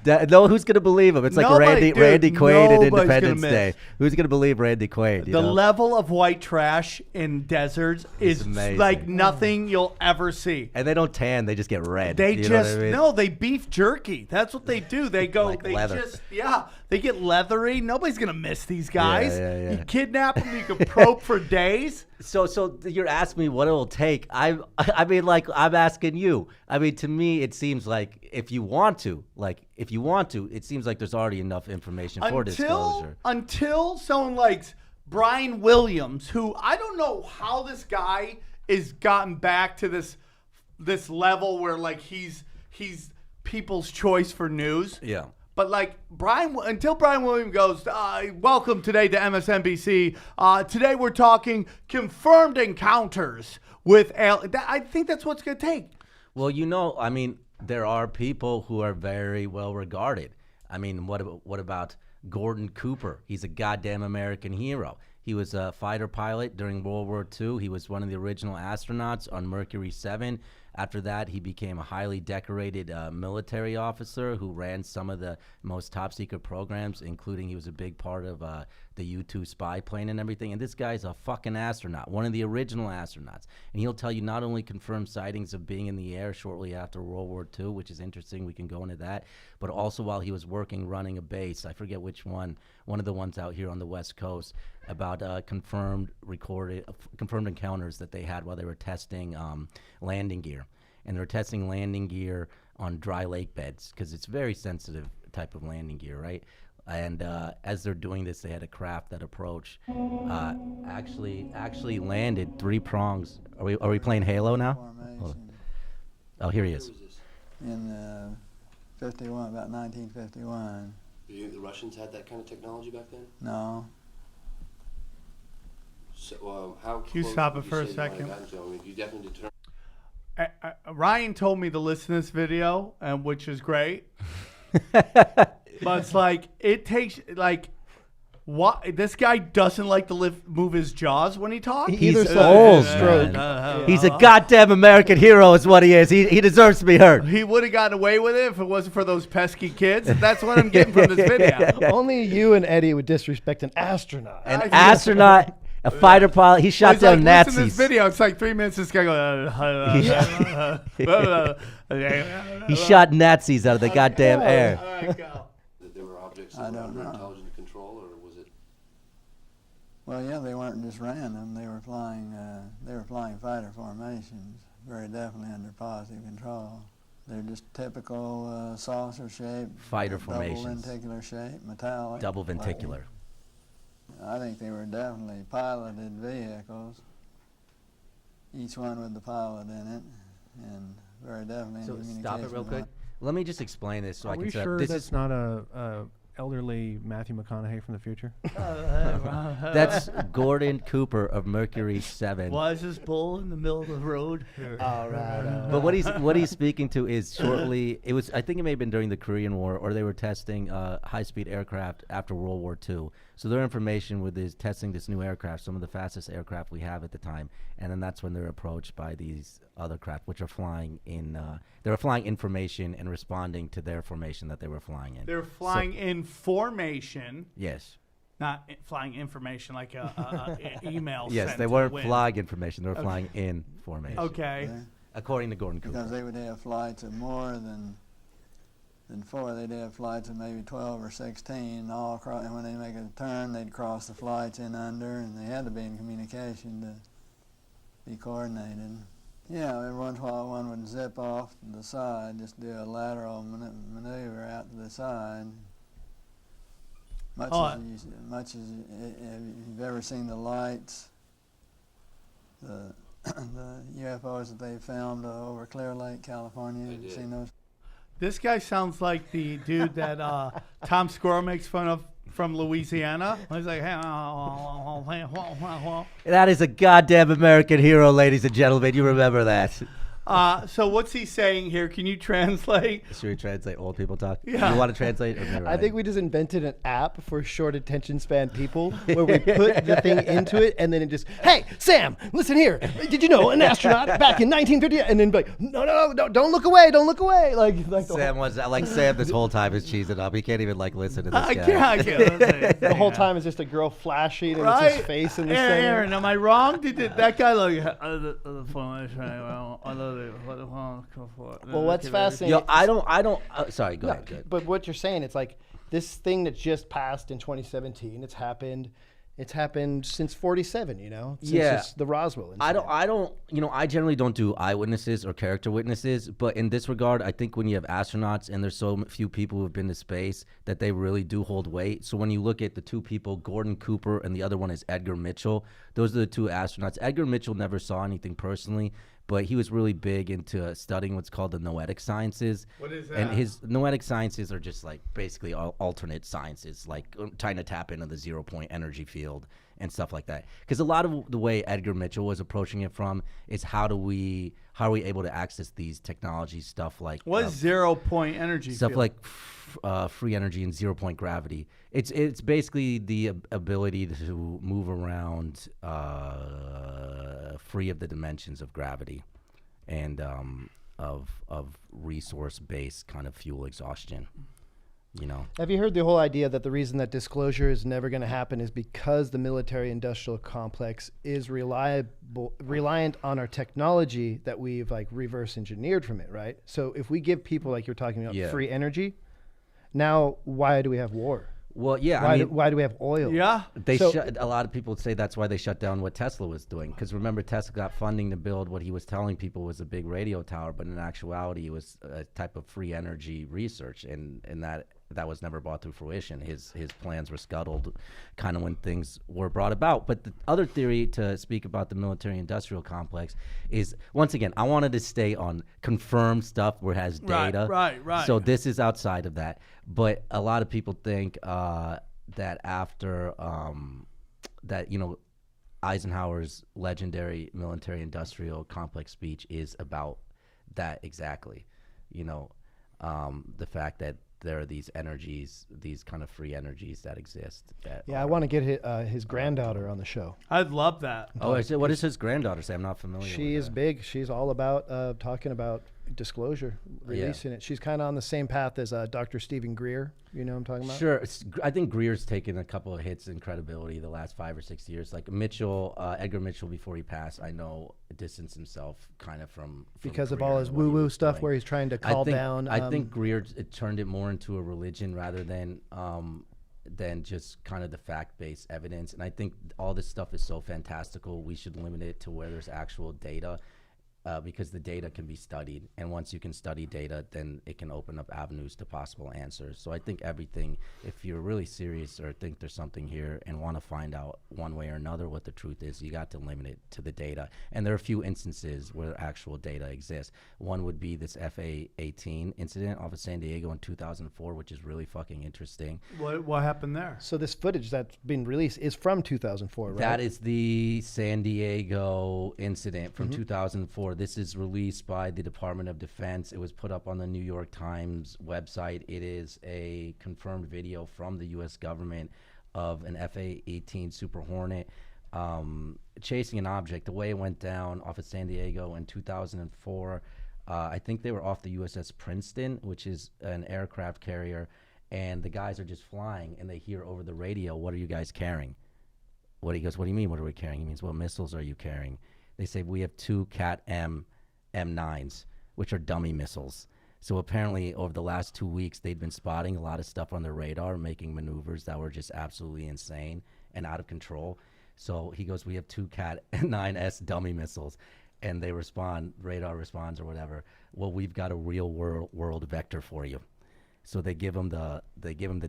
G: No, who's going to believe him? It's like
A: Nobody,
G: Randy
A: dude,
G: Quaid in
A: nobody's gonna
G: Independence
A: miss.
G: Day. Who's going to believe Randy Quaid?
A: The level of white trash in deserts is
G: amazing.
A: like nothing you'll ever see.
G: And they don't tan, they just get red.
A: They
G: You know what
A: just
G: I mean?
A: no, they beef jerky. That's what they do. They go,
G: Like
A: they
G: leather.
A: they get leathery. Nobody's gonna miss these guys.
G: Yeah.
A: You kidnap them, you can probe for days.
G: So you're asking me what it will take. I mean, like, I'm asking you. I mean, to me, it seems like if you want to, it seems like there's already enough information for disclosure.
A: Until someone like Brian Williams, who I don't know how this guy is gotten back to this level where like he's people's choice for news.
G: Yeah.
A: But like until Brian Williams goes, welcome today to MSNBC. Today we're talking confirmed encounters with I think that's what's gonna take.
G: Well, I mean, there are people who are very well regarded. I mean, what about Gordon Cooper? He's a goddamn American hero. He was a fighter pilot during World War II. He was one of the original astronauts on Mercury 7. After that, he became a highly decorated military officer who ran some of the most top-secret programs, including he was a big part of the U-2 spy plane and everything. And this guy's a fucking astronaut, one of the original astronauts. And he'll tell you not only confirmed sightings of being in the air shortly after World War II, which is interesting, we can go into that, but also while he was running a base, I forget which one of the ones out here on the West Coast, about confirmed encounters that they had while they were testing landing gear. And they're testing landing gear on dry lake beds because it's very sensitive type of landing gear, right? And as they're doing this, they had a craft that approached, actually landed 3 prongs. Are we playing Halo now? Hold on. Oh, here he is.
H: In 51, about 1951.
I: Do you think the Russians had that kind of technology back then?
H: No.
I: So, how
A: Can you
I: close
A: stop
I: would
A: it for a
I: say they might have
A: second?
I: gotten to them? I mean, you definitely determined.
A: Ryan told me to listen to this video, which is great. But it's like it takes like what this guy doesn't like to move his jaws when he talks.
B: He either
G: He's
B: saw
G: old,
B: a stroke.
G: man. He's a goddamn American hero is what he is. He deserves to be heard.
A: He would have gotten away with it if it wasn't for those pesky kids. That's what I'm getting from this video.
B: Only you and Eddie would disrespect an astronaut.
G: An astronaut, a fighter pilot. He shot
A: He's
G: down
A: like, listen to
G: Nazis.
A: this video. It's like 3 minutes. This guy goes.
G: He shot Nazis out of the goddamn air.
A: All right, go.
I: That there were objects
H: I
I: that were
H: don't
I: under
H: know.
I: intelligent control, or was it?
H: Well, yeah, they weren't just random. They were flying fighter formations, very definitely under positive control. They're just typical saucer shape,
G: Fighter formations.
H: double lenticular shape, metallic.
G: Double venticular.
H: I think they were definitely piloted vehicles, each one with the pilot in it, and very definitely
G: So
H: in
G: stop it real
H: communication
G: quick. Let me just explain this so
J: Are
G: I can
J: we
G: set up.
J: sure
G: This
J: that's
G: is
J: not a elderly Matthew McConaughey from the future?
G: that's Gordon Cooper of Mercury 7.
A: Why is this bull in the middle of the road?
B: All right.
G: But what he's speaking to is shortly. It was, I think it may have been during the Korean War, or they were testing high-speed aircraft after World War II. So their information with is testing this new aircraft, some of the fastest aircraft we have at the time, and then that's when they're approached by these other craft, which are flying in. They were flying information and responding to their formation that they were flying in.
A: They're flying in formation,
G: Yes.
A: not flying information like a email.
G: Yes,
A: sent
G: they
A: to
G: weren't
A: the wind.
G: flying information. They were flying in formation.
A: Okay.
H: Yeah.
G: According to Gordon Cooper.
H: Because they would have flights of more than 4. They'd have flights of maybe 12 or 16 all across. And when they make a turn, they'd cross the flights in under, and they had to be in communication to be coordinated. Yeah, every once in a while one would zip off to the side, just do a lateral maneuver out to the side. Much as you've ever seen the lights, the UFOs that they filmed over Clear Lake, California.
I: I
H: You've
I: did.
H: seen those?
A: This guy sounds like the dude that Tom Squirrel makes fun of from Louisiana. He's like,
G: That is a goddamn American hero, ladies and gentlemen. You remember that.
A: So what's he saying here? Can you translate?
G: Should we translate old people talk?
A: Yeah.
G: You want to translate? Or
B: I think we just invented an app for short attention span people where we put the thing into it and then it just, hey, Sam, listen here. Did you know an astronaut back in 1950? And then be like, no, don't look away. Don't look away. Like
G: Sam was like Sam this whole time is cheesing up. He can't even like listen to this
A: I
G: guy.
A: can't.
B: the whole time is just a girl flashing and it's his face in the center.
A: Aaron, am I wrong? Did that guy like?
B: Well, what's fascinating?
G: Yo, I don't. Sorry, go ahead. Go ahead.
B: But what you're saying, it's like this thing that just passed in 2017. It's happened since 47. You know, since the Roswell incident.
G: I don't. I generally don't do eyewitnesses or character witnesses. But in this regard, I think when you have astronauts and there's so few people who've been to space, that they really do hold weight. So when you look at the two people, Gordon Cooper and the other one is Edgar Mitchell. Those are the two astronauts. Edgar Mitchell never saw anything personally, but he was really big into studying what's called the noetic sciences.
A: What is that?
G: And his noetic sciences are just like basically alternate sciences, like trying to tap into the 0-point energy field and stuff like that. Because a lot of the way Edgar Mitchell was approaching it from is how are we able to access these technologies, stuff like
A: what is 0-point energy
G: stuff
A: field?
G: like free energy and 0-point gravity. It's basically the ability to move around free of the dimensions of gravity and of resource-based kind of fuel exhaustion.
B: Have you heard the whole idea that the reason that disclosure is never going to happen is because the military-industrial complex is reliant on our technology that we've like reverse engineered from it, right? So if we give people, like you're talking about, free energy, now why do we have war?
G: Well, yeah.
B: Why do we have oil?
A: Yeah.
G: A lot of people say that's why they shut down what Tesla was doing. Because remember, Tesla got funding to build what he was telling people was a big radio tower, but in actuality, it was a type of free energy research, and that was never brought to fruition. His plans were scuttled kind of when things were brought about. But the other theory to speak about the military-industrial complex is, once again, I wanted to stay on confirmed stuff where it has data.
A: Right.
G: So this is outside of that. But a lot of people think that after Eisenhower's legendary military-industrial complex speech is about that exactly. The fact that there are these energies, these kind of free energies that exist.
B: I want to get his granddaughter on the show.
A: I'd love that.
G: Oh, what does his granddaughter say? I'm not familiar with
B: She is big. She's all about talking about disclosure, releasing it. She's kind of on the same path as Dr. Stephen Greer. You know what I'm talking about?
G: Sure. I think Greer's taken a couple of hits in credibility the last 5 or 6 years. Like Mitchell, Edgar Mitchell, before he passed, I know distanced himself kind of from
B: because of
G: Greer
B: all his woo-woo stuff doing. Where he's trying to call down.
G: I think Greer turned it more into a religion rather than just kind of the fact-based evidence. And I think all this stuff is so fantastical, we should limit it to where there's actual data. Because the data can be studied, and once you can study data, then it can open up avenues to possible answers. So I think everything, if you're really serious or think there's something here and want to find out one way or another what the truth is, you got to limit it to the data. And there are a few instances where actual data exists. One would be this FA-18 incident off of San Diego in 2004, which is really fucking interesting.
A: What happened there?
B: So this footage that's been released is from 2004, right?
G: That is the San Diego incident from 2004. This is released by the Department of Defense. It was put up on the New York Times website. It is a confirmed video from the U.S. government of an FA-18 Super Hornet chasing an object. The way it went down off of San Diego in 2004, I think they were off the USS Princeton, which is an aircraft carrier, and the guys are just flying, and they hear over the radio, "What are you guys carrying?" He goes, "What do you mean, what are we carrying?" He means, "What missiles are you carrying?" They say, "We have 2 Cat-M M9s, which are dummy missiles." So apparently over the last 2 weeks, they'd been spotting a lot of stuff on their radar, making maneuvers that were just absolutely insane and out of control. So he goes, "We have 2 Cat-9S dummy missiles." And they respond, radar responds or whatever, "Well, we've got a real world vector for you." So they give him the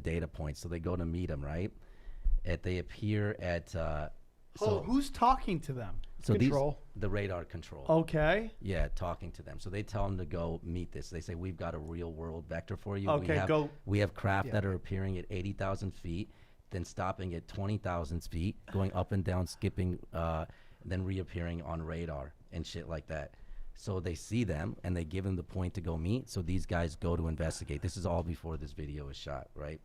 G: data points. So they go to meet him, right? They appear at...
A: who's talking to them?
G: So
B: Control.
G: the radar control.
A: Okay.
G: Yeah, talking to them. So they tell them to go meet this. They say, we've got a real world vector for you.
A: Okay, go.
G: We have craft that are appearing at 80,000 feet, then stopping at 20,000 feet, going up and down, skipping, then reappearing on radar and shit like that. So they see them, and they give them the point to go meet. So these guys go to investigate. This is all before this video is shot, right?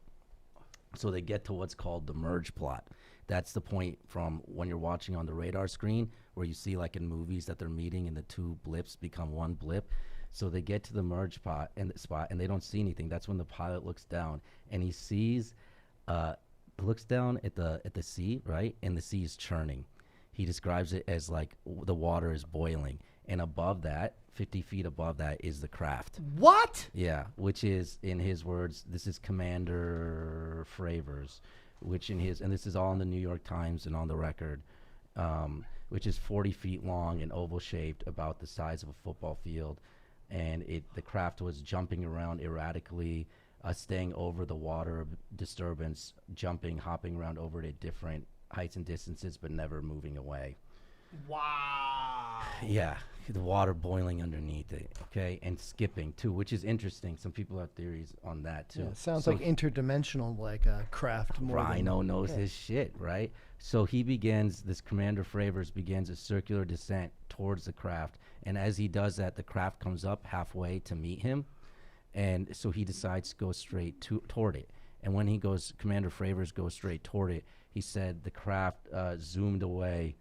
G: So they get to what's called the merge plot. That's the point from when you're watching on the radar screen where you see like in movies that they're meeting and the two blips become one blip. So they get to the merge spot and they don't see anything. That's when the pilot looks down and he sees, looks down at the sea, right? And the sea is churning. He describes it as like the water is boiling. And above that, 50 feet above that is the craft.
A: What?
G: Yeah, which is, in his words, this is Commander Fravers, which in his, and this is all in the New York Times and on the record, which is 40 feet long and oval shaped, about the size of a football field. And the craft was jumping around erratically, staying over the water disturbance, jumping, hopping around over it at different heights and distances, but never moving away.
A: Wow.
G: Yeah, the water boiling underneath it, okay, and skipping too, which is interesting. Some people have theories on that too.
B: Yeah, it sounds
G: So
B: like interdimensional, like a craft. More
G: Rhino
B: than,
G: knows his shit, right? So this Commander Fravers begins a circular descent towards the craft, and as he does that, the craft comes up halfway to meet him, and so he decides to go straight toward it. And when Commander Fravers goes straight toward it, he said the craft zoomed away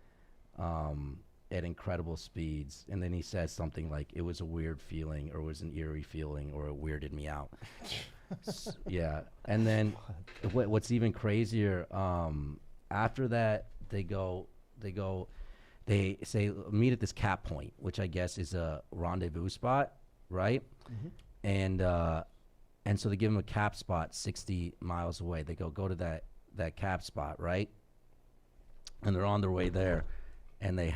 G: at incredible speeds, and then he says something like it was a weird feeling, or it was an eerie feeling, or it weirded me out. Yeah, and then what's even crazier, after that they say meet at this cap point, which I guess is a rendezvous spot, right? Mm-hmm. And so they give him a cap spot 60 miles away. They go to that cap spot, right? And they're on their way there. And they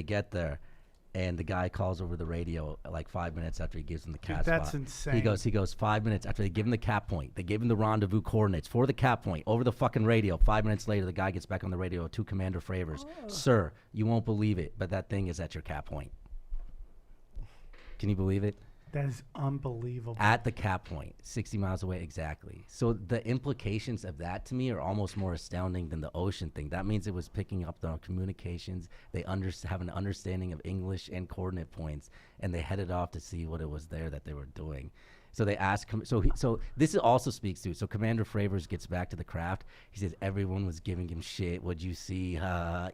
G: get there, and the guy calls over the radio like 5 minutes after he gives them the cap spot.
A: That's insane.
G: He goes 5 minutes after they give him the cap point. They give him the rendezvous coordinates for the cap point over the fucking radio. 5 minutes later, the guy gets back on the radio to Commander Fravers. Sir, you won't believe it, but that thing is at your cap point. Can you believe it?
A: That is unbelievable.
G: At the cap point, 60 miles away, exactly. So the implications of that to me are almost more astounding than the ocean thing. That means it was picking up their communications. They have an understanding of English and coordinate points, and they headed off to see what it was there that they were doing. So they asked him. So this also speaks to. So Commander Fravers gets back to the craft. He says everyone was giving him shit. What'd you see?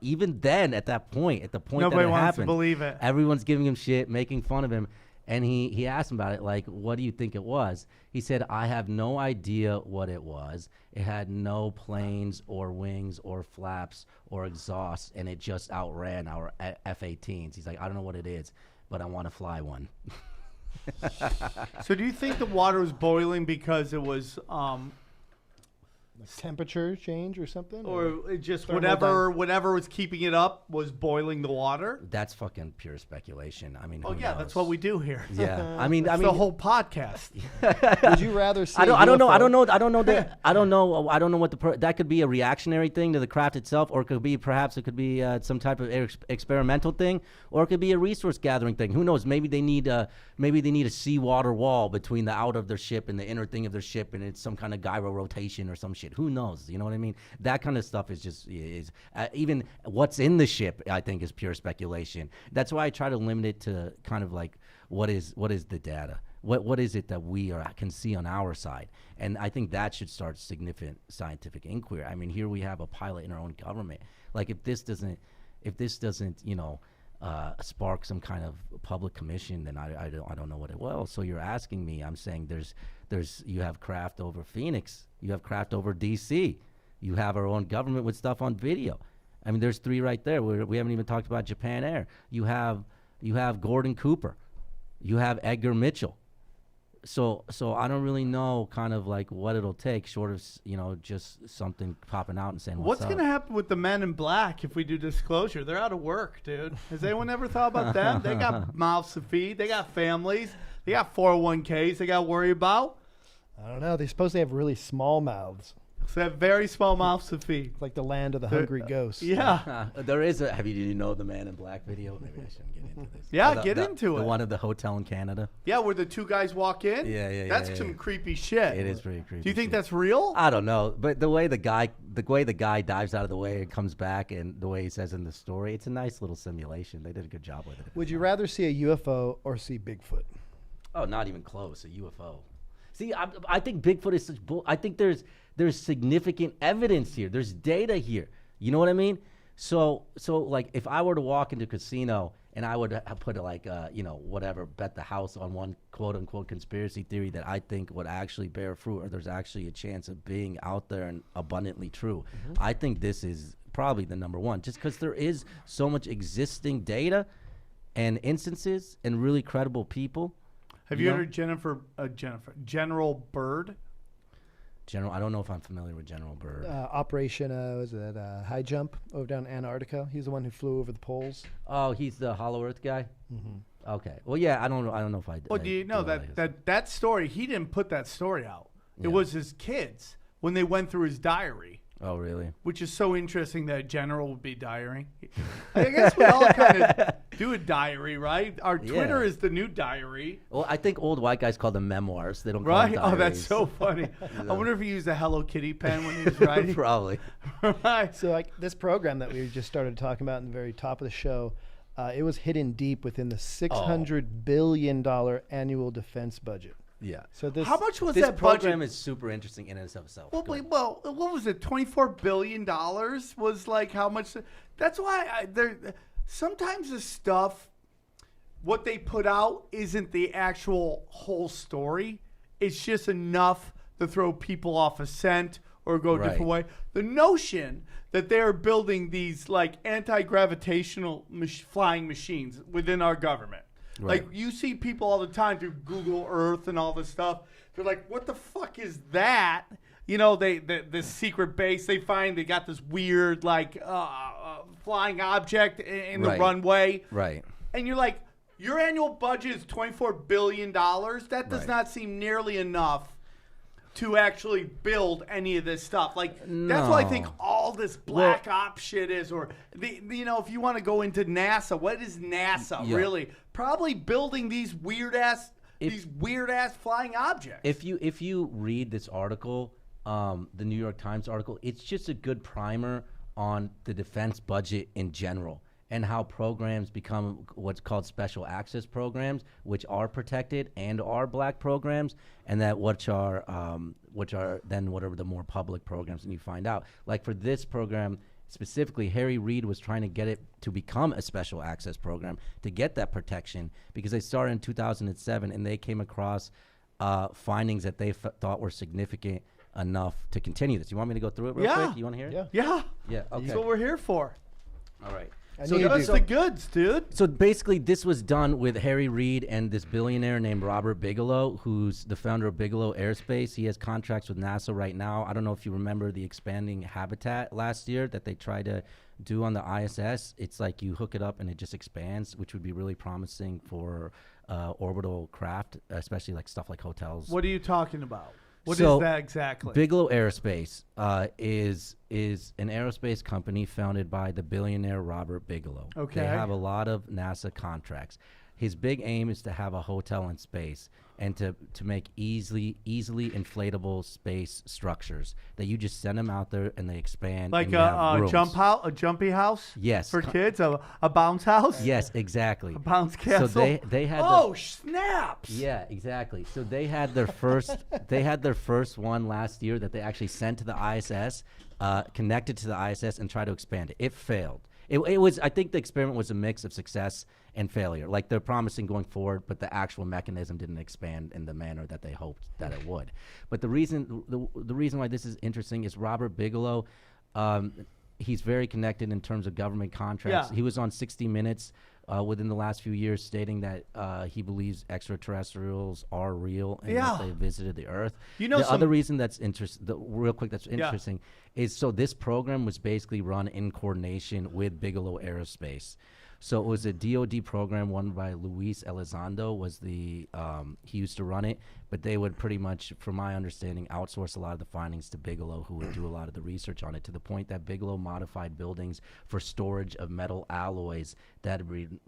G: Even then, at that point,
A: nobody
G: that it
A: wants
G: happened,
A: to believe it.
G: Everyone's giving him shit, making fun of him. And he asked him about it, like, what do you think it was? He said, I have no idea what it was. It had no planes or wings or flaps or exhausts, and it just outran our F-18s. He's like, I don't know what it is, but I want to fly one.
A: So do you think the water was boiling because it was
B: temperature change or something?
A: Or it just whatever was keeping it up was boiling the water?
G: That's fucking pure speculation. I mean,
A: oh yeah,
G: knows?
A: that's what we do here.
G: Yeah, I mean,
A: the whole podcast.
B: Would you rather see?
G: I don't know what that could be a reactionary thing to the craft itself, or it could be some type of experimental thing, or it could be a resource gathering thing. Who knows? Maybe they need a seawater wall between the out of their ship and the inner thing of their ship, and it's some kind of gyro rotation or some shit. Who knows? You know what I mean? That kind of stuff is even what's in the ship, I think, is pure speculation. That's why I try to limit it to kind of like what is the data? What is it that we can see on our side? And I think that should start significant scientific inquiry. I mean, here we have a pilot in our own government. Like if this doesn't spark some kind of public commission, then I don't know what it will. So you're asking me, I'm saying you have craft over Phoenix, you have craft over DC, you have our own government with stuff on video. I mean, there's three right there. We haven't even talked about Japan Air. You have Gordon Cooper, you have Edgar Mitchell. So I don't really know kind of like what it'll take, short of just something popping out and saying what's
A: going to happen with the Men in Black if we do disclosure? They're out of work, dude. Has anyone ever thought about them? They got mouths to feed. They got families. They got 401ks they got to worry about.
B: I don't know. They suppose they have really small mouths.
A: So they have very small mouths to feed.
B: It's like the land of the hungry ghosts.
A: Yeah.
G: There is a. Did you know the Man in Black video? Maybe I shouldn't get into this.
A: Yeah,
G: the,
A: get
G: the,
A: into
G: the
A: it.
G: one of the hotel in Canada.
A: Yeah, where the two guys walk in.
G: Yeah.
A: That's some creepy shit.
G: It is pretty creepy.
A: Do you think
G: shit.
A: that's real?
G: I don't know, but the way the guy dives out of the way and comes back, and the way he says in the story, it's a nice little simulation. They did a good job with it.
B: Would you rather see a UFO or see Bigfoot?
G: Oh, not even close. A UFO. See, I think Bigfoot is such bull. I think there's significant evidence here. There's data here. You know what I mean? So like if I were to walk into a casino and I would put like whatever, bet the house on one quote unquote conspiracy theory that I think would actually bear fruit, or there's actually a chance of being out there and abundantly true. I think this is probably the number one, just because there is so much existing data and instances and really credible people.
A: Have you heard of General Byrd?
G: I don't know if I'm familiar with General Byrd.
B: Operation, was it High Jump over down Antarctica? He's the one who flew over the poles.
G: Oh, he's the Hollow Earth guy?
B: Mm-hmm.
G: Okay. Well, yeah, I don't know if I.
A: Well, do you know that story? He didn't put that story out.
G: Yeah.
A: It was his kids when they went through his diary.
G: Oh, really?
A: Which is so interesting that a general would be diarying. I guess we all kind of do a diary, right? Our Twitter is the new diary.
G: Well, I think old white guys call them memoirs. They don't call
A: right?
G: them diaries.
A: Oh, that's so funny. I wonder if he used a Hello Kitty pen when he was writing.
G: Probably.
A: Right.
B: So like this program that we just started talking about in the very top of the show, it was hidden deep within the $600 billion annual defense budget.
G: Yeah.
B: So this
A: how much was
G: this
A: that
G: program
A: budget?
G: is super interesting in and of itself.
A: Well, what was it? $24 billion was like how much? That's why sometimes the stuff, what they put out isn't the actual whole story. It's just enough to throw people off a scent or go a different way. The notion that they are building these like anti-gravitational flying machines within our government.
G: Right.
A: Like, you see people all the time through Google Earth and all this stuff. They're like, what the fuck is that? You know, this secret base they find, they got this weird, like, flying object in the runway.
G: Right.
A: And you're like, your annual budget is $24 billion? That does not seem nearly enough to actually build any of this stuff. Like, that's what I think all this black ops shit is. Or, if you want to go into NASA, what is NASA really? Probably building these weird-ass flying objects.
G: If you read this article, the New York Times article, it's just a good primer on the defense budget in general and how programs become what's called special access programs, which are protected and are black programs, and that which are then whatever the more public programs. And you find out, like for this program specifically, Harry Reid was trying to get it to become a special access program to get that protection, because they started in 2007 and they came across findings that they thought were significant enough to continue this. You want me to go through it real quick? You want to hear it?
A: Yeah.
G: Yeah. Okay.
A: That's what we're here for.
G: All right.
A: So give us the goods, dude.
G: So basically, this was done with Harry Reid and this billionaire named Robert Bigelow, who's the founder of Bigelow Aerospace. He has contracts with NASA right now. I don't know if you remember the expanding habitat last year that they tried to do on the ISS. It's like you hook it up and it just expands, which would be really promising for orbital craft, especially like stuff like hotels.
A: What are you talking about? What is that exactly?
G: Bigelow Aerospace is an aerospace company founded by the billionaire Robert Bigelow.
A: Okay.
G: They have a lot of NASA contracts. His big aim is to have a hotel in space and to make easily inflatable space structures that you just send them out there and they expand.
A: Like
G: and you have rooms.
A: a jumpy house?
G: Yes.
A: For kids? A bounce house?
G: Yes, exactly.
A: A bounce castle?
G: So they had
A: snaps!
G: Yeah, exactly. So they had their first one last year that they actually sent to the ISS, connected to the ISS and tried to expand it. It failed. It was, I think the experiment was a mix of success and failure. Like they're promising going forward, but the actual mechanism didn't expand in the manner that they hoped that it would. But the reason why this is interesting is Robert Bigelow, he's very connected in terms of government contracts.
A: Yeah.
G: He was on 60 Minutes within the last few years stating that he believes extraterrestrials are real and that they visited the Earth. The other reason that's interesting, is so this program was basically run in coordination with Bigelow Aerospace, So it was a DoD program run by Luis Elizondo. He used to run it, but they would pretty much, from my understanding, outsource a lot of the findings to Bigelow, who would do a lot of the research on it, to the point that Bigelow modified buildings for storage of metal alloys that had been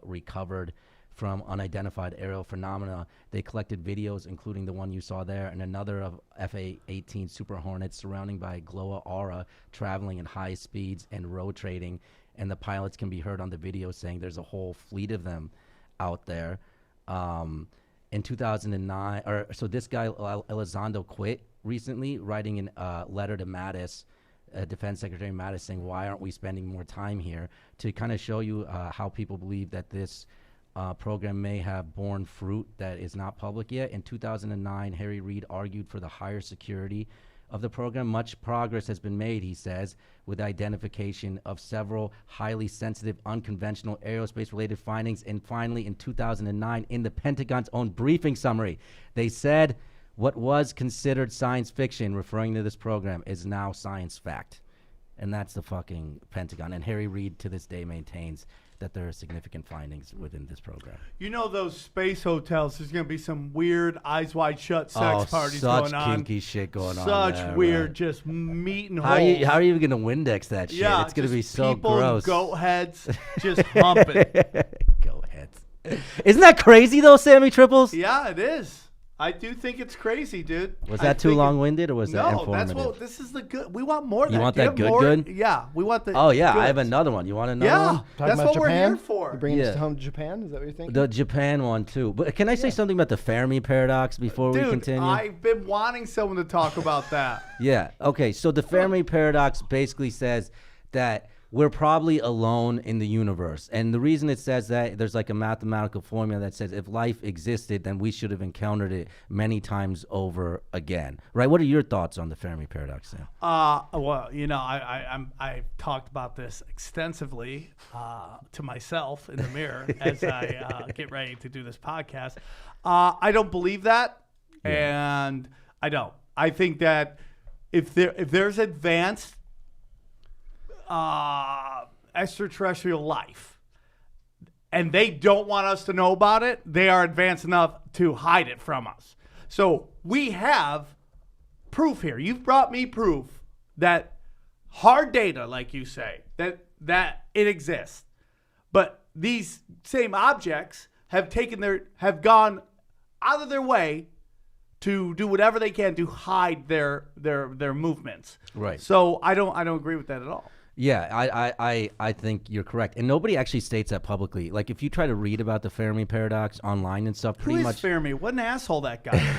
G: recovered from unidentified aerial phenomena. They collected videos, including the one you saw there, and another of FA-18 Super Hornets surrounding by Gloa Aura, traveling at high speeds and rotating. And the pilots can be heard on the video saying there's a whole fleet of them out there. In 2009, so this guy Elizondo quit recently, writing a letter to Mattis, Defense Secretary Mattis, saying, why aren't we spending more time here, to kind of show you how people believe that this program may have borne fruit that is not public yet. In 2009, Harry Reid argued for the higher security of the program. Much progress has been made, he says, with identification of several highly sensitive, unconventional aerospace-related findings. And finally, in 2009, in the Pentagon's own briefing summary, they said what was considered science fiction, referring to this program, is now science fact. And that's the fucking Pentagon. And Harry Reid, to this day, maintains that there are significant findings within this program.
A: You know those space hotels, there's going to be some weird eyes wide shut sex parties going on.
G: Such kinky shit going on.
A: Such weird, just meat and
G: how
A: holes.
G: How are you going to Windex that shit?
A: Yeah,
G: it's going to be so
A: people
G: gross.
A: Goat heads just humping.
G: Goat heads. Isn't that crazy though, Sammy Triples?
A: Yeah, it is. I do think it's crazy, dude.
G: Was that too long-winded, or was that informative?
A: No, this is the good. We want more of that.
G: You want that good?
A: Yeah, we want the.
G: Oh yeah,
A: goods.
G: I have another one. You want another one?
A: That's what we're here for.
B: You're bringing us home to Japan? Is that what you're thinking?
G: The Japan one too. But can I say something about the Fermi paradox before we continue?
A: I've been wanting someone to talk about that.
G: Yeah. Okay. So the Fermi paradox basically says that we're probably alone in the universe. And the reason it says that, there's like a mathematical formula that says if life existed, then we should have encountered it many times over again. Right? What are your thoughts on the Fermi paradox, Sam?
A: Well, you know, I've talked about this extensively to myself in the mirror as I get ready to do this podcast. I don't believe that, and I don't. I think that if there's advanced extraterrestrial life and they don't want us to know about it, they are advanced enough to hide it from us. So we have proof here. You've brought me proof that hard data, like you say, that it exists. But these same objects have gone out of their way to do whatever they can to hide their movements.
G: Right.
A: So I don't agree with that at all.
G: Yeah, I think you're correct. And nobody actually states that publicly. Like, if you try to read about the Fermi paradox online and stuff, pretty
A: Who is
G: much.
A: Fermi? What an asshole that guy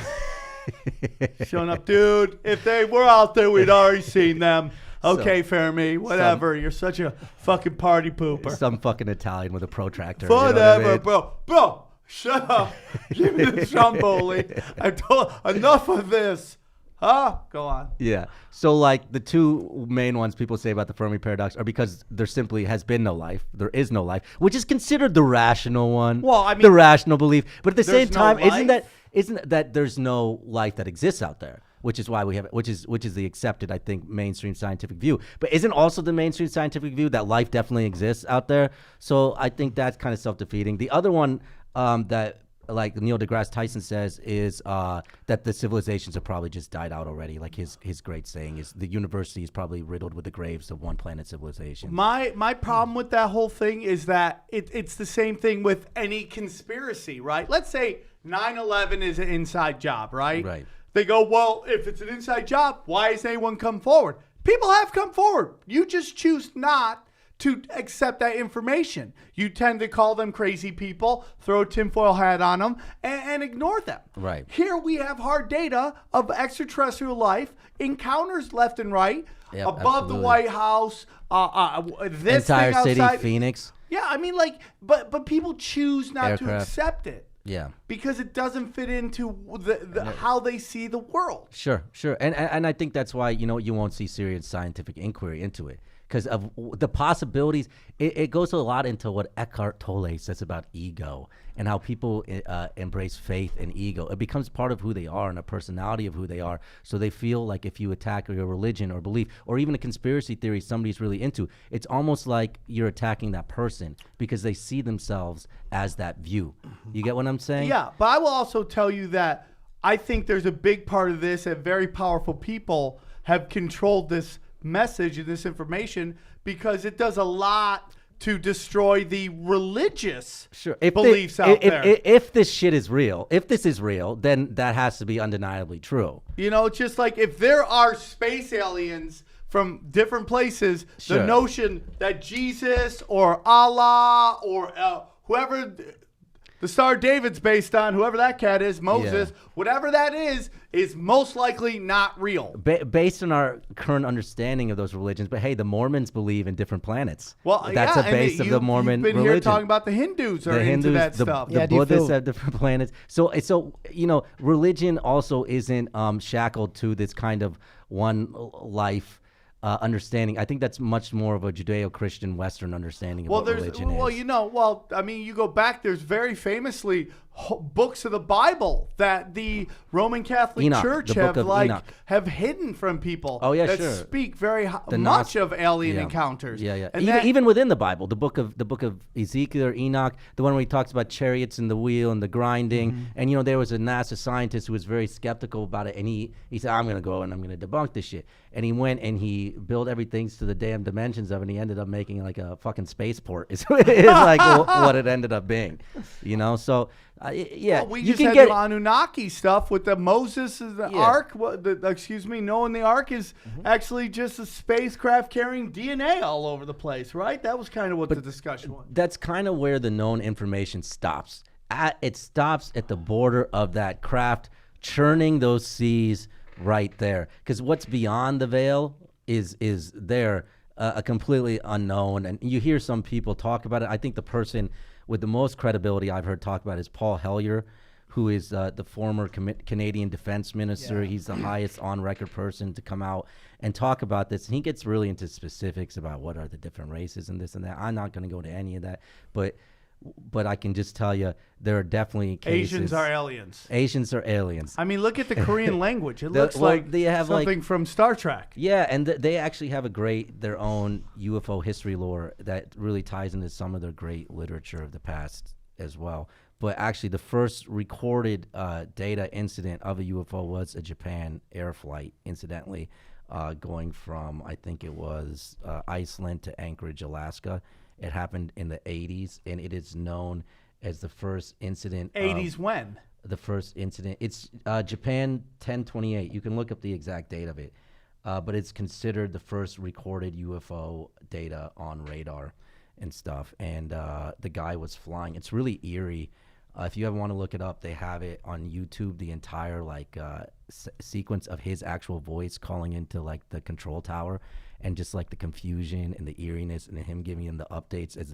A: is. Showing up, dude. If they were out there, we'd already seen them. Okay, Fermi, whatever. You're such a fucking party pooper.
G: Some fucking Italian with a protractor.
A: Whatever,
G: you know what I mean?
A: bro. Shut up. Give me the Stromboli. I told enough of this. Huh? Go on.
G: Yeah. So, like, the two main ones people say about the Fermi paradox are because there simply has been no life. There is no life, which is considered the rational one.
A: Well, I mean,
G: the rational belief. But at the same
A: no
G: time,
A: life?
G: isn't that there's no life that exists out there? Which is why we have, which is the accepted, I think, mainstream scientific view. But isn't also the mainstream scientific view that life definitely exists out there? So I think that's kind of self-defeating. The other one that, like Neil deGrasse Tyson says, is that the civilizations have probably just died out already. Like his great saying is, the university is probably riddled with the graves of one planet civilizations.
A: My problem with that whole thing is that it's the same thing with any conspiracy, right? Let's say 9/11 is an inside job, right?
G: Right.
A: They go, well, if it's an inside job, why has anyone come forward? People have come forward. You just choose not to accept that information. You tend to call them crazy people, throw a tinfoil hat on them, and ignore them.
G: Right.
A: Here we have hard data of extraterrestrial life, encounters left and right,
G: Yep,
A: above
G: absolutely.
A: the White House, this
G: entire
A: thing
G: city,
A: outside.
G: Phoenix.
A: Yeah, I mean, like, but people choose not
G: Aircraft.
A: to accept it.
G: Yeah.
A: Because it doesn't fit into how they see the world.
G: Sure. And I think that's why, you won't see serious scientific inquiry into it. because of the possibilities. It goes a lot into what Eckhart Tolle says about ego and how people embrace faith and ego. It becomes part of who they are and a personality of who they are. So they feel like if you attack your religion or belief or even a conspiracy theory somebody's really into, it's almost like you're attacking that person because they see themselves as that view. You get what I'm saying?
A: Yeah, but I will also tell you that I think there's a big part of this that very powerful people have controlled this message and this information because it does a lot to destroy the religious beliefs out there.
G: If this shit is real, if this is real, then that has to be undeniably true.
A: You know, it's just like if there are space aliens from different places,
G: Sure.
A: the notion that Jesus or Allah or whoever the Star of David's based on, whoever that cat is, Moses, whatever that is most likely not real.
G: Based on our current understanding of those religions, but hey, the Mormons believe in different planets.
A: Well,
G: that's a base of the Mormon
A: religion. You've been
G: religion.
A: here talking about the Hindus are into that stuff.
G: The Buddhists have different planets. So you know, religion also isn't shackled to this kind of one life understanding. I think that's much more of a Judeo-Christian Western understanding of what religion is.
A: Well, you know, I mean, you go back, there's very famously books of the Bible that the Roman Catholic Church have hidden from people.
G: Oh, yeah,
A: that
G: sure.
A: speak very much of alien encounters.
G: Yeah.
A: And
G: even within the Bible, the book of Ezekiel or Enoch, the one where he talks about chariots and the wheel and the grinding. And you know, there was a NASA scientist who was very skeptical about it, and he said, I'm going to go and I'm going to debunk this shit. And he went and he built everything to the damn dimensions of it, and he ended up making like a fucking spaceport. Is like what it ended up being, you know. So
A: well, we just had the Anunnaki stuff with the Moses, the Ark. Knowing the Ark is actually just a spacecraft carrying DNA all over the place, right? That was kind of what the discussion was.
G: That's kind of where the known information stops. It stops at the border of that craft churning those seas right there. Because what's beyond the veil is there a completely unknown. And you hear some people talk about it. I think the person with the most credibility I've heard talk about is Paul Hellyer, who is the former Canadian defense minister. Yeah. He's the highest on-record person to come out and talk about this. And he gets really into specifics about what are the different races and this and that. I'm not going to go to any of that. But I can just tell you there are definitely cases.
A: Asians are aliens.
G: Asians are aliens.
A: I mean, look at the Korean language. It looks like they have something from Star Trek.
G: Yeah, and they actually have their own UFO history lore that really ties into some of their great literature of the past as well. But actually, the first recorded data incident of a UFO was a Japan air flight, incidentally, going from, I think it was Iceland to Anchorage, Alaska. It happened in the 80s, and it is known as the first incident.
A: 80s when?
G: The first incident. It's Japan 1028. You can look up the exact date of it. But it's considered the first recorded UFO data on radar and stuff. And the guy was flying. It's really eerie. If you ever want to look it up, they have it on YouTube, the entire sequence of his actual voice calling into like the control tower, and just like the confusion and the eeriness and him giving him the updates as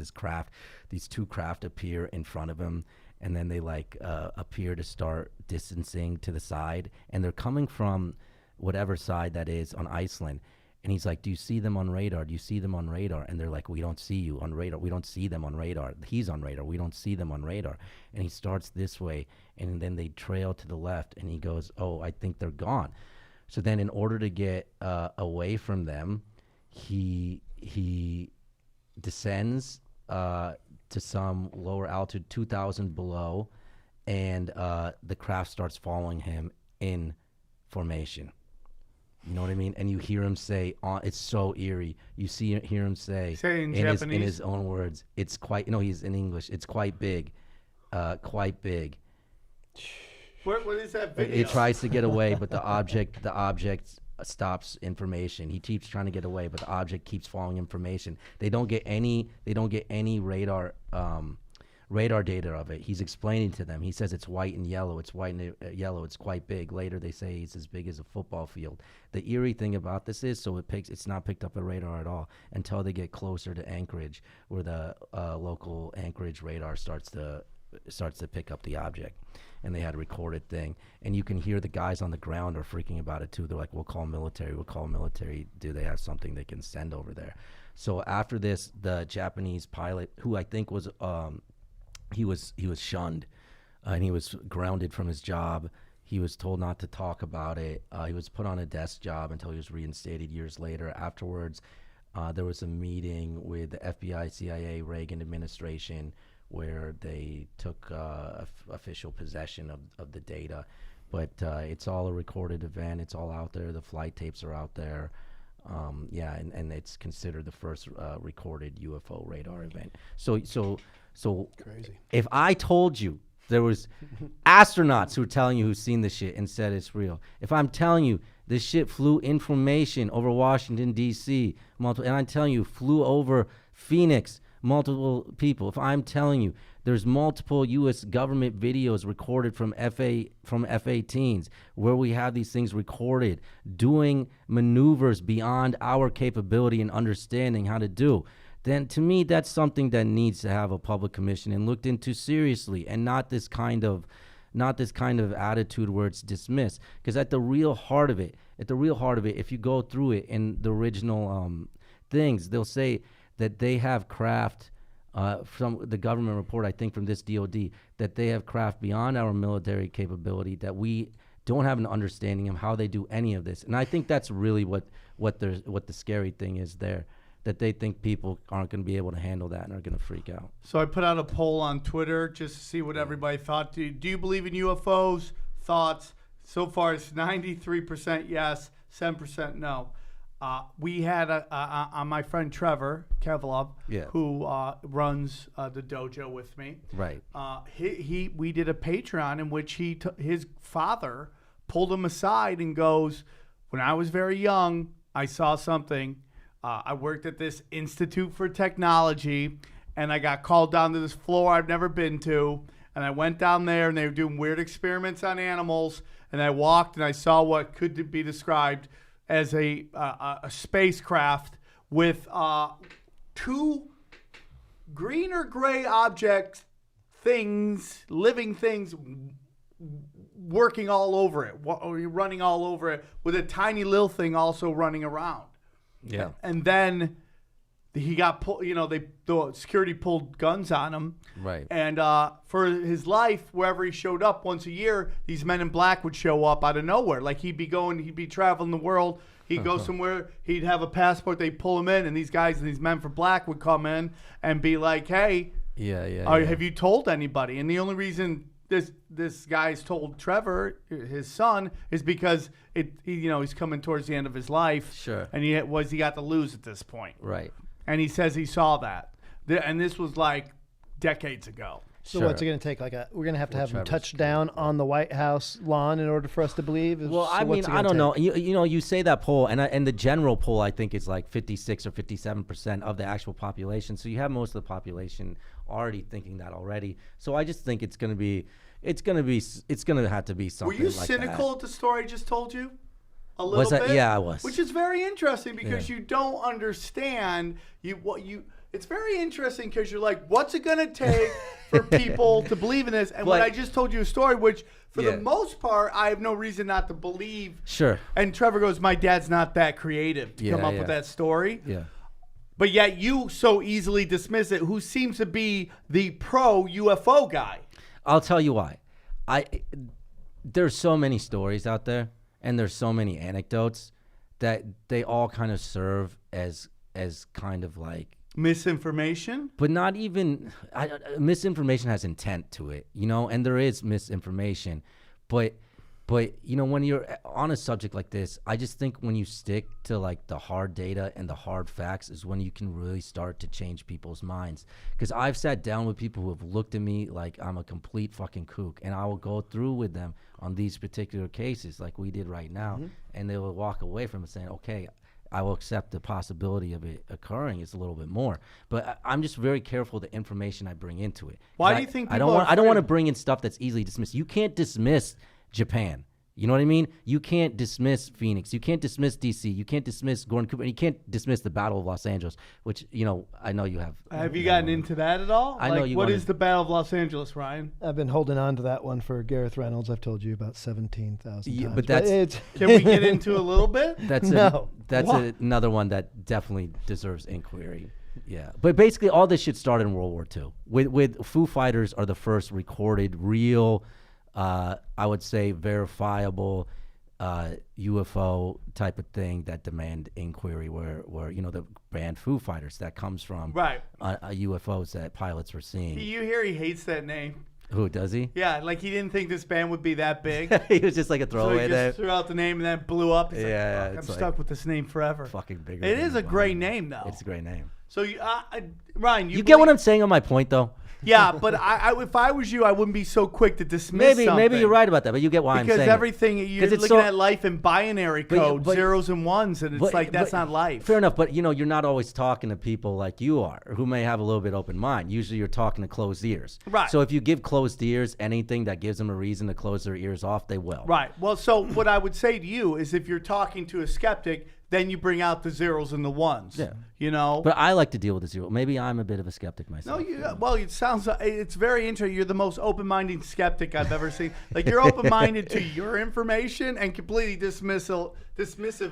G: these two craft appear in front of him, and then they appear to start distancing to the side, and they're coming from whatever side that is on Iceland. And he's like, do you see them on radar? Do you see them on radar? And they're like, we don't see you on radar. We don't see them on radar. He's on radar. We don't see them on radar. And he starts this way, and then they trail to the left, and he goes, oh, I think they're gone. So then in order to get away from them, he descends to some lower altitude, 2,000 below, and the craft starts following him in formation. You know what I mean? And you hear him say, it's so eerie. You hear him say
A: in Japanese?
G: In his own words, it's quite, no, he's in English. It's quite big, quite big.
A: What is that video?
G: It tries to get away, but the object stops information. He keeps trying to get away, but the object keeps following information. They don't get any radar data of it. He's explaining to them. He says it's white and yellow. It's white and yellow. It's quite big. Later they say it's as big as a football field. The eerie thing about this is, it's not picked up a radar at all until they get closer to Anchorage, where the local Anchorage radar starts to starts to pick up the object. And they had a recorded thing, and you can hear the guys on the ground are freaking about it too. They're like, we'll call military. Do they have something they can send over there? So after this, the Japanese pilot, who I think was he was shunned, and he was grounded from his job. He was told not to talk about it. He was put on a desk job until he was reinstated years later. Afterwards, there was a meeting with the FBI, CIA, Reagan administration, where they took official possession of the data. But it's all a recorded event. It's all out there. The flight tapes are out there. And it's considered the first recorded UFO radar event. So
B: Crazy.
G: If I told you there was astronauts who were telling you who've seen this shit and said it's real, if I'm telling you this shit flew information over Washington, D.C., and I'm telling you flew over Phoenix, multiple people. If I'm telling you there's multiple U.S. government videos recorded from F-18s where we have these things recorded doing maneuvers beyond our capability and understanding how to do, then to me that's something that needs to have a public commission and looked into seriously, and not this kind of attitude where it's dismissed. Because at the real heart of it, if you go through it in the original things, they'll say that they have craft, from the government report, I think from this DOD, that they have craft beyond our military capability, that we don't have an understanding of how they do any of this. And I think that's really what the scary thing is there, that they think people aren't going to be able to handle that and are going to freak out.
A: So I put out a poll on Twitter just to see what everybody thought. Do you believe in UFOs? Thoughts? So far it's 93% yes, 7% no. We had my friend Trevor Kevlov, who runs the dojo with me.
G: Right.
A: We did a Patreon in which his father pulled him aside and goes, when I was very young, I saw something. I worked at this Institute for Technology, and I got called down to this floor I've never been to. And I went down there, and they were doing weird experiments on animals. And I walked, and I saw what could be described as a spacecraft with two green or gray objects, living things, working all over it, running all over it, with a tiny little thing also running around.
G: Yeah.
A: And then he got pulled, the security pulled guns on him.
G: Right.
A: And for his life, wherever he showed up once a year, these men in black would show up out of nowhere. Like he'd be traveling the world. He'd go somewhere. He'd have a passport. They'd pull him in, and these guys and these men for black would come in and be like, "Hey, have you told anybody?" And the only reason this guy's told Trevor, his son, is because he's coming towards the end of his life.
G: Sure.
A: And he got to lose at this point.
G: Right.
A: And he says he saw that. And this was like decades ago.
B: So what's it going to take? We're going to have him touch down on the White House lawn in order for us to believe?
G: Well, I mean, I don't know. You say that poll, and the general poll, I think, is like 56 or 57% of the actual population. So you have most of the population already thinking that already. So I just think it's going to have to be something.
A: Were you
G: like
A: cynical
G: that.
A: at the story I just told you? A little bit?
G: Yeah, I was.
A: Which is very interesting because you don't understand it's very interesting because you're like, what's it going to take for people to believe in this? And when I just told you a story, which for the most part, I have no reason not to believe.
G: Sure.
A: And Trevor goes, my dad's not that creative to come up with that story.
G: Yeah.
A: But yet you so easily dismiss it. Who seems to be the pro UFO guy?
G: I'll tell you why. There's so many stories out there, and there's so many anecdotes that they all kind of serve as kind of like
A: misinformation,
G: but not even misinformation has intent to it, and there is misinformation, but when you're on a subject like this, I just think when you stick to like the hard data and the hard facts is when you can really start to change people's minds. Because I've sat down with people who have looked at me like I'm a complete fucking kook, and I will go through with them on these particular cases like we did right now, and they will walk away from it saying, okay, I will accept the possibility of it occurring. It's a little bit more, but I'm just very careful the information I bring into it.
A: Why do you think
G: I don't want to bring in stuff that's easily dismissed? You can't dismiss Japan. You know what I mean? You can't dismiss Phoenix. You can't dismiss DC. You can't dismiss Gordon Cooper. And you can't dismiss the Battle of Los Angeles, which, I know you have.
A: Have you gotten into that at all?
G: I know you
A: What
G: wanted-
A: is the Battle of Los Angeles, Ryan?
B: I've been holding on to that one for Gareth Reynolds. I've told you about 17,000
G: Yeah,
B: times.
G: but that's-
A: Can we get into a little bit?
G: That's
B: No.
G: another one that definitely deserves inquiry. Yeah, but basically all this shit started in World War II. With Foo Fighters are the first recorded real, I would say verifiable UFO type of thing that demand inquiry. Where the band Foo Fighters, that comes from
A: Right.
G: UFOs that pilots were seeing.
A: You hear he hates that name.
G: Who does he?
A: Yeah, like he didn't think this band would be that big.
G: He was just like a
A: So
G: throwaway
A: he
G: name.
A: just threw out the name and then blew up. He's
G: Yeah,
A: like,
G: it's
A: I'm
G: like
A: stuck with this name forever.
G: Fucking bigger.
A: It
G: than
A: is a
G: the
A: great
G: bomb.
A: name, though.
G: It's a great name.
A: So, Ryan,
G: You get what I'm saying on my point, though?
A: Yeah, but if I was you, I wouldn't be so quick to dismiss something.
G: Maybe you're right about that, but you get why I'm saying
A: Because everything, you're
G: 'Cause it's
A: looking
G: so-
A: at life in binary code,
G: but-
A: zeros and ones, and it's that's not life.
G: Fair enough, but you're not always talking to people like you are, who may have a little bit open mind. Usually you're talking to closed ears.
A: Right.
G: So if you give closed ears anything that gives them a reason to close their ears off, they will.
A: Right. Well, so what I would say to you is if you're talking to a skeptic, then you bring out the zeros and the ones.
G: Yeah.
A: But
G: I like to deal with the zero. Maybe I'm a bit of a skeptic myself.
A: No, it sounds. It's very interesting. You're the most open-minded skeptic I've ever seen. Like you're open-minded to your information and completely dismissive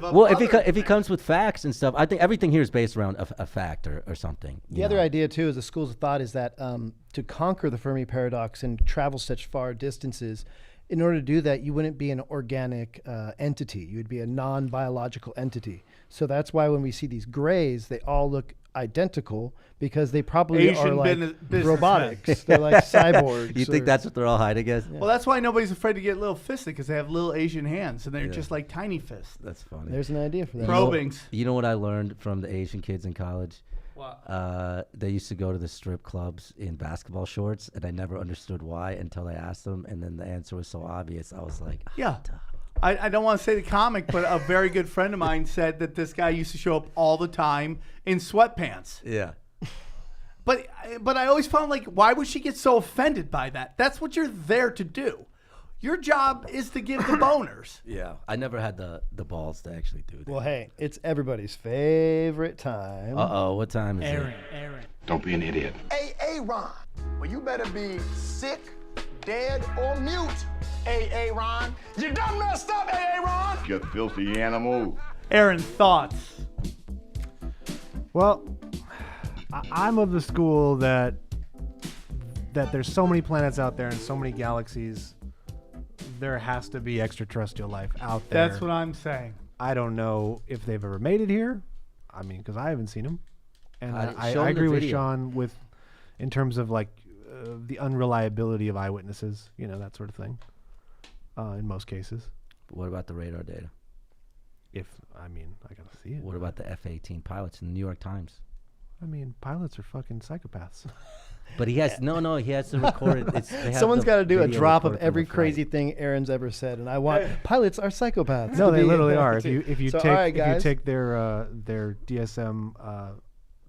A: of.
G: Well,
A: other
G: if he comes with facts and stuff, I think everything here is based around a fact or something.
B: The other idea, too, is the schools of thought is that to conquer the Fermi paradox and travel such far distances, in order to do that, you wouldn't be an organic entity. You would be a non-biological entity. So that's why when we see these grays, they all look identical because they probably
A: Asian
B: are like
A: businessmen.
B: robotics. They're like cyborgs.
G: You think that's what they're all hiding as?
A: Well, that's why nobody's afraid to get little fisted because they have little Asian hands and they're just like tiny fists.
G: That's funny.
B: There's an idea for that.
A: Probings.
G: You know what I learned from the Asian kids in college?
A: What?
G: They used to go to the strip clubs in basketball shorts, and I never understood why until I asked them, and then the answer was so obvious. I was like,
A: Yeah. I don't want to say the comic, but a very good friend of mine said that this guy used to show up all the time in sweatpants.
G: yeah.
A: But I always found, like, why would she get so offended by that? That's what you're there to do. Your job is to give the boners.
G: Yeah. I never had the balls to actually do that.
B: Well, hey, it's everybody's favorite time.
G: Uh-oh, what time is it?
A: Aaron.
F: Don't be an idiot.
K: Hey, Ron. Well, you better be sick, dead, or mute. Hey, Ron. You done messed up, hey, Ron.
F: You filthy animal.
A: Aaron, thoughts?
J: Well, I'm of the school that there's so many planets out there and so many galaxies. There has to be extraterrestrial life out there.
A: That's what I'm saying.
J: I don't know if they've ever made it here. I mean, because I haven't seen them. And I
G: show 'em the
J: agree with
G: video.
J: Shaan in terms of like the unreliability of eyewitnesses, that sort of thing. In most cases.
G: But what about the radar data?
J: I gotta see it.
G: What about the F-18 pilots in the New York Times?
J: I mean, pilots are fucking psychopaths.
G: But he has he has to record it.
B: Someone's got to do a drop of every crazy thing Aaron's ever said, and I want pilots are psychopaths.
J: No,
B: to
J: they
B: be-
J: literally are. If you
B: So,
J: take
B: all right, guys.
J: their DSM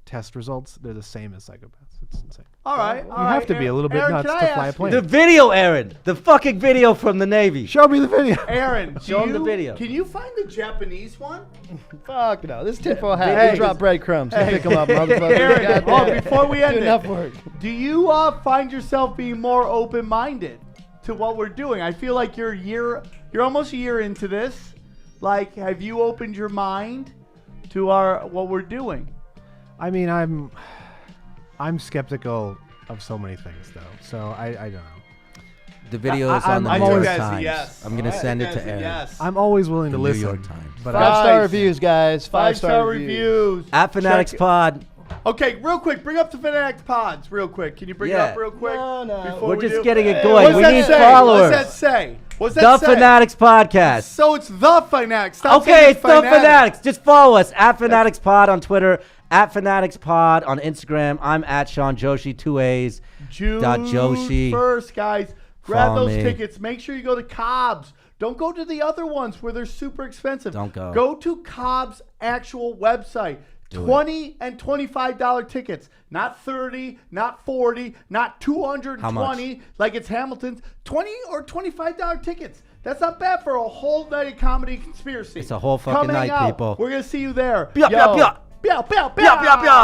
J: test results, they're the same as psychopaths. It's insane.
A: All right.
J: You have to be a little bit
A: Aaron,
J: nuts
A: can
J: to
A: I
J: fly a
A: ask
J: plane.
G: The video, Aaron. The fucking video from the Navy.
J: Show me the video.
A: Aaron,
G: Show him the video.
A: Can you find the Japanese one?
B: Fuck no. This is tinfoil hat.
A: Hey.
B: We drop breadcrumbs. You pick them up, motherfucker.
A: Aaron,
B: Goddamn.
A: before we end
B: Do
A: it,
B: enough work.
A: do you find yourself being more open-minded to what we're doing? I feel like you're almost a year into this. Like, have you opened your mind to what we're doing?
J: I mean, I'm skeptical of so many things, though. So I don't know.
G: The video is on the
J: I'm
G: New York
J: always-
G: Times.
A: Yes.
G: I'm gonna send it to Aaron.
A: Yes.
J: I'm always willing
G: The
J: to
G: New
J: listen.
G: York Times.
J: But
B: Five-star reviews, guys.
A: Five-star reviews.
G: At Fanatics Pod.
A: Okay, real quick, bring up the Fanatics Pods real quick. Can you bring it
G: Yeah.
A: up real quick?
B: No.
A: before
G: We're
A: we
G: just
A: do?
G: getting it
A: Hey,
G: going.
A: what's
G: We
A: that
G: need
A: say?
G: followers.
A: What's that say? What's
G: The
A: that say?
G: Fanatics Podcast.
A: So it's the Fanatics. Stop
G: Okay,
A: saying
G: it's the Fanatics. Just follow us at Fanatics Pod on Twitter, at Fanatics Pod on Instagram. I'm at Shaan Joshi, 2 A's.
A: June
G: Joshi.
A: 1st, guys. Grab
G: Follow
A: those
G: me.
A: tickets. Make sure you go to Cobb's. Don't go to the other ones where they're super expensive.
G: Don't go.
A: Go to Cobb's actual website.
G: Do it.
A: $20 and $25 tickets. Not 30, not 40, not 220
G: How much?
A: like it's Hamilton's. $20 or $25 tickets. That's not bad for a whole night of comedy conspiracy.
G: It's a whole fucking
A: Come hang
G: night,
A: out.
G: people.
A: We're going to see you there.
G: Pia, pia,
A: Yo.
G: pia.
A: Pia, pia, pia.
G: Pia, pia, pia.